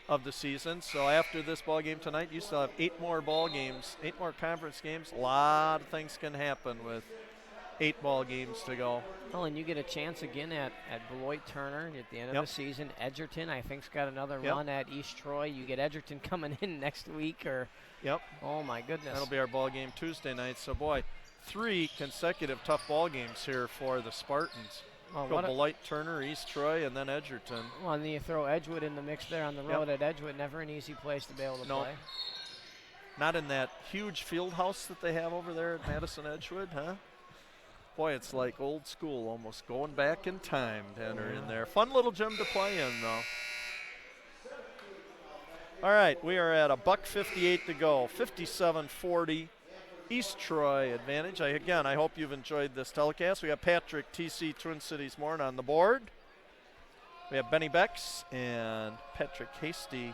of the season. So after this ball game tonight, you still have 8 more ball games, 8 more conference games. A lot of things can happen with 8 ball games to go. Well, and you get a chance again at Beloit Turner at the end of the season. Edgerton, I think, has got another run at East Troy. You get Edgerton coming in next week. Oh, my goodness. That'll be our ball game Tuesday night. So, boy, 3 consecutive tough ball games here for the Spartans. Well, Go Beloit, Turner, East Troy, and then Edgerton. well, and then you throw Edgewood in the mix there on the road at Edgewood. Never an easy place to be able to play. Not in that huge field house that they have over there at Madison Edgewood, huh? Boy, it's like old school, almost going back in time to enter in there. Fun little gym to play in, though. All right, we are at $1:58 to go. 57-40, East Troy advantage. I hope you've enjoyed this telecast. We got Patrick TC Twin Cities Morn on the board. We have Benny Becks and Patrick Hasty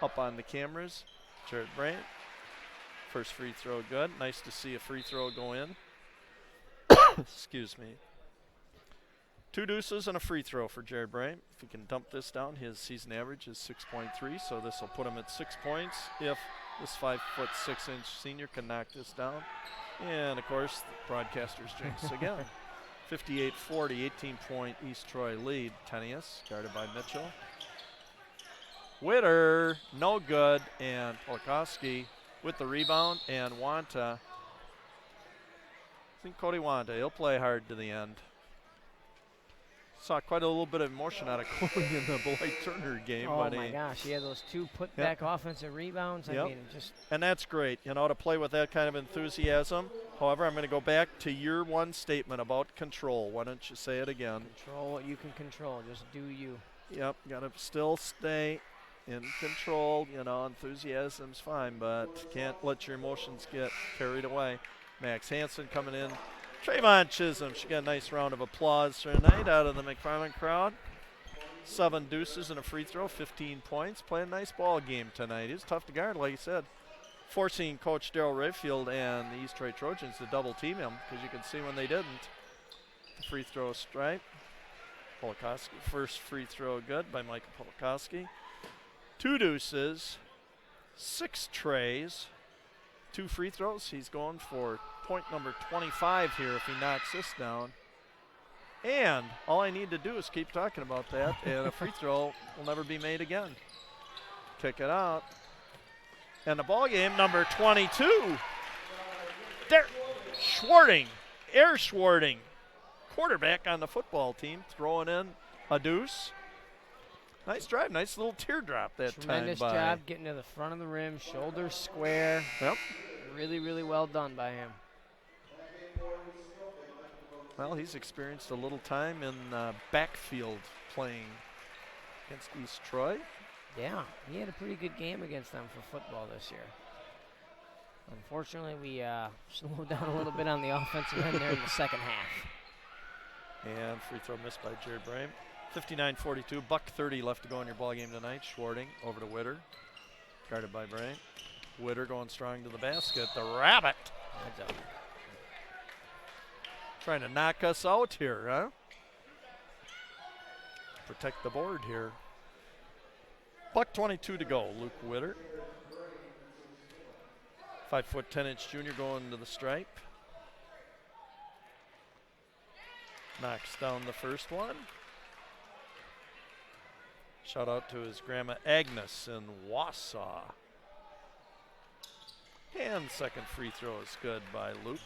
up on the cameras. Jared Bryant. First free throw good. Nice to see a free throw go in. Excuse me. 2 deuces and a free throw for Jared Bryant. If he can dump this down, his season average is 6.3, so this will put him at 6 points if this 5'6" senior can knock this down. And of course, the broadcasters jinx again. 58-40, 18-point East Troy lead. Tenius guarded by Mitchell. Witter, no good, and Polakowski with the rebound, and Wanta. I think Cody Wanta, he'll play hard to the end. Saw quite a little bit of emotion out of Cody in the Beloit Turner game. Oh my gosh, he had those 2 put-back offensive rebounds. I mean, just. And that's great, to play with that kind of enthusiasm. However, I'm going to go back to your one statement about control. Why don't you say it again? Control what you can control. Just do you. Yep, got to still stay in control. Enthusiasm's fine, but can't let your emotions get carried away. Max Hansen coming in. Trayvon Chisholm, she got a nice round of applause tonight out of the McFarland crowd. 7 deuces and a free throw, 15 points. Playing a nice ball game tonight. It's tough to guard, like you said. Forcing Coach Darrell Rayfield and the East Troy Trojans to double team him, because you can see when they didn't. The free throw stripe. Polakowski, first free throw good by Michael Polakowski. 2 deuces, 6 trays, 2 free throws. He's going for point number 25 here if he knocks this down. And all I need to do is keep talking about that, and a free throw will never be made again. Kick it out. And the ball game, number 22. There, Air Schwarting, quarterback on the football team, throwing in a deuce. Nice drive, nice little teardrop that Tremendous time by. job getting to the front of the rim, shoulders square. Yep. Really, really well done by him. Well, he's experienced a little time in backfield playing against East Troy. Yeah, he had a pretty good game against them for football this year. Unfortunately, we slowed down a little bit on the offensive end there in the second half. And free throw missed by Jared Brame. 59-42, $1:30 left to go in your ball game tonight. Schwarting over to Witter, guarded by Brame. Witter going strong to the basket. The Rabbit trying to knock us out here, huh? Protect the board here. $1:22 to go. Luke Witter, 5'10" junior, going to the stripe. Knocks down the first one. Shout out to his grandma Agnes in Wausau. And second free throw is good by Luke.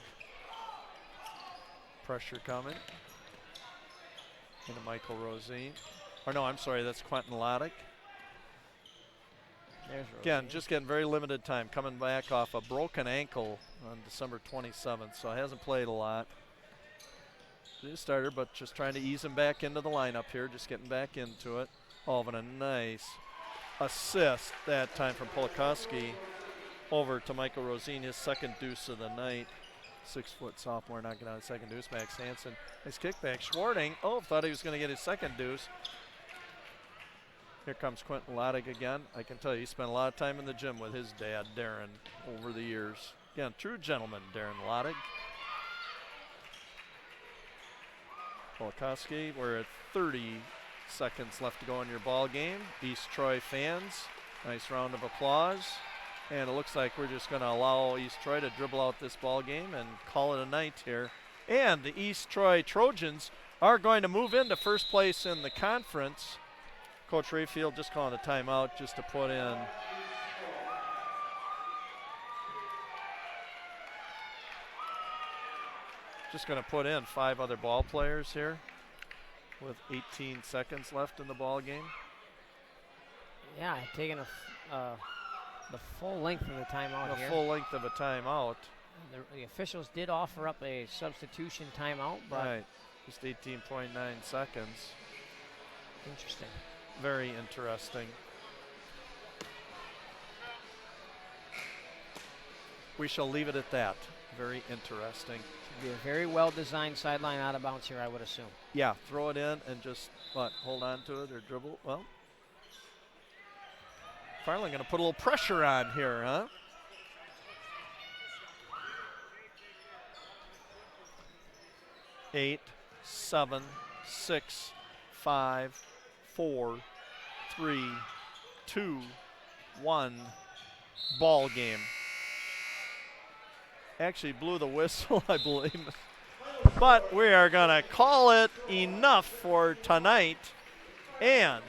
Pressure coming into Michael Rosine. Or no, I'm sorry, that's Quentin Loddick. Again, just getting very limited time, coming back off a broken ankle on December 27th, so hasn't played a lot. He's a starter, but just trying to ease him back into the lineup here, just getting back into it. Oh, and a nice assist that time from Polakowski over to Michael Rosine, his second deuce of the night. 6-foot sophomore knocking out his second deuce. Max Hansen, nice kickback. Schwarting, thought he was going to get his second deuce. Here comes Quentin Loddick again. I can tell you, he spent a lot of time in the gym with his dad, Darren, over the years. Again, true gentleman, Darren Loddick. Polakowski, we're at 30 seconds left to go in your ball game. East Troy fans, nice round of applause. And it looks like we're just going to allow East Troy to dribble out this ball game and call it a night here. And the East Troy Trojans are going to move into first place in the conference. Coach Rayfield just calling a timeout just to put in Just going to put in 5 other ball players here with 18 seconds left in the ball game. Yeah, taking the full length of the timeout here. The full length of a timeout. The officials did offer up a substitution timeout, but right, just 18.9 seconds. Interesting. Very interesting. We shall leave it at that. Very interesting. Should be a very well-designed sideline out of bounds here, I would assume. Yeah, throw it in and just, hold on to it or dribble? Well, finally going to put a little pressure on here, huh? Eight, 7, 6, 5, 4, 3, 2, 1, ball game. Actually blew the whistle, I believe. But we are going to call it enough for tonight. And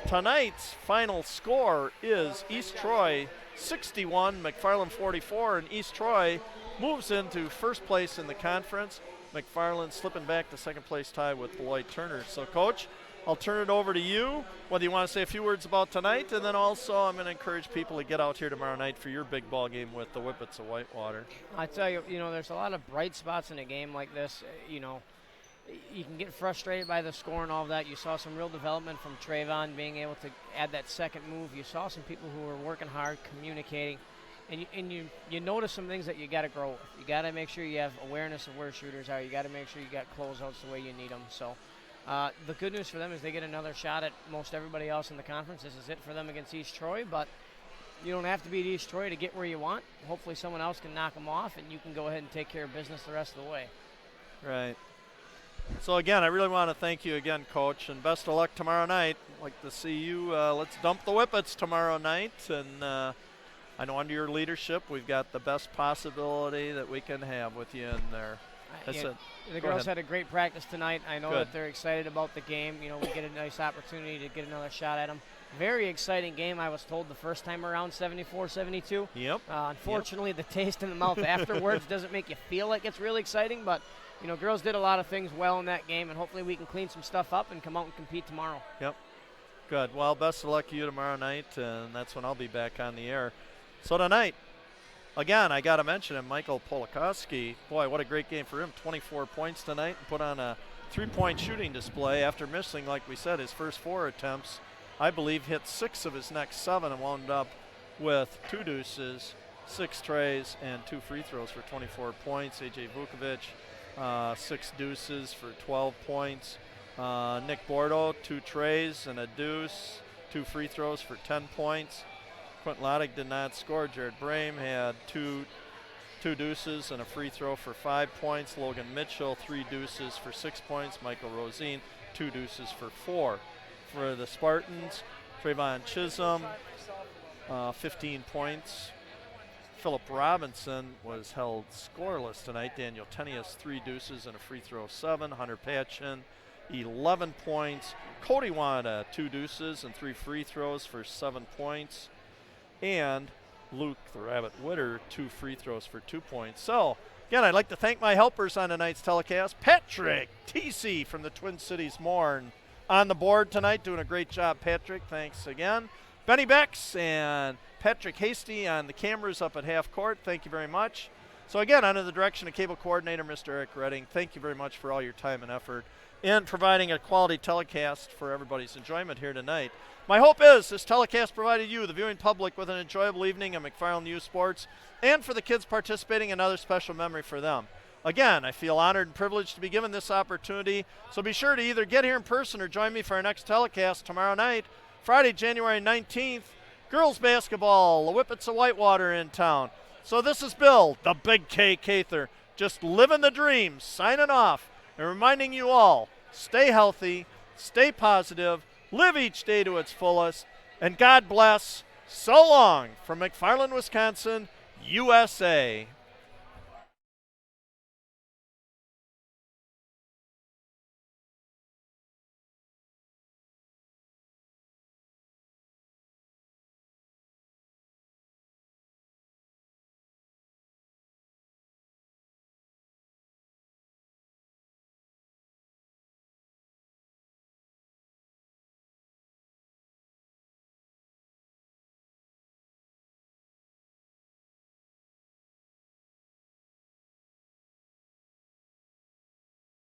tonight's final score is East Troy 61, McFarland 44, and East Troy moves into first place in the conference. McFarland slipping back to second place tie with Beloit Turner. So, Coach, I'll turn it over to you, whether you want to say a few words about tonight, and then also I'm going to encourage people to get out here tomorrow night for your big ball game with the Whippets of Whitewater. I tell you, there's a lot of bright spots in a game like this. You can get frustrated by the score and all of that. You saw some real development from Trayvon being able to add that second move. You saw some people who were working hard, communicating. And you notice some things that you got to grow with. You got to make sure you have awareness of where shooters are. You got to make sure you got closeouts the way you need them. So the good news for them is they get another shot at most everybody else in the conference. This is it for them against East Troy, but you don't have to beat East Troy to get where you want. Hopefully someone else can knock them off, and you can go ahead and take care of business the rest of the way. Right. So, again, I really want to thank you again, Coach, and best of luck tomorrow night. I'd like to see you. Let's dump the Whippets tomorrow night, and I know under your leadership we've got the best possibility that we can have with you in there. The girls had a great practice tonight. I know that they're excited about the game. We get a nice opportunity to get another shot at them. Very exciting game, I was told the first time around, 74-72. Yep. Unfortunately, the taste in the mouth afterwards doesn't make you feel like it's really exciting, but girls did a lot of things well in that game, and hopefully we can clean some stuff up and come out and compete tomorrow. Yep. Good. Well, best of luck to you tomorrow night, and that's when I'll be back on the air. So tonight, again, I got to mention him, Michael Polakowski. Boy, what a great game for him. 24 points tonight and put on a three-point shooting display after missing, like we said, his first 4 attempts. I believe hit 6 of his next 7 and wound up with 2 deuces, 6 trays, and 2 free throws for 24 points. A.J. Vukovic, 6 deuces for 12 points. Nick Bordeaux, 2 trays and a deuce, 2 free throws for 10 points. Quentin Loddick did not score. Jared Brame had two deuces and a free throw for 5 points. Logan Mitchell, 3 deuces for 6 points. Michael Rosine, 2 deuces for 4. For the Spartans, Trayvon Chisholm, 15 points. Philip Robinson was held scoreless tonight. Daniel Tenius, 3 deuces and a free throw 7. Hunter Patchen, 11 points. Cody Wanda, 2 deuces and 3 free throws for 7 points. And Luke the Rabbit Witter, 2 free throws for 2 points. So, again, I'd like to thank my helpers on tonight's telecast. Patrick TC from the Twin Cities Morn on the board tonight, doing a great job, Patrick. Thanks again. Benny Becks and Patrick Hasty on the cameras up at half court. Thank you very much. So, again, under the direction of cable coordinator, Mr. Eric Redding, thank you very much for all your time and effort in providing a quality telecast for everybody's enjoyment here tonight. My hope is this telecast provided you, the viewing public, with an enjoyable evening of McFarland Youth Sports, and for the kids participating, another special memory for them. Again, I feel honored and privileged to be given this opportunity, so be sure to either get here in person or join me for our next telecast tomorrow night, Friday, January 19th, girls basketball, the Whippets of Whitewater in town. So this is Bill, the Big K Cather, just living the dream, signing off, and reminding you all, stay healthy, stay positive, live each day to its fullest, and God bless. So long from McFarland, Wisconsin, USA.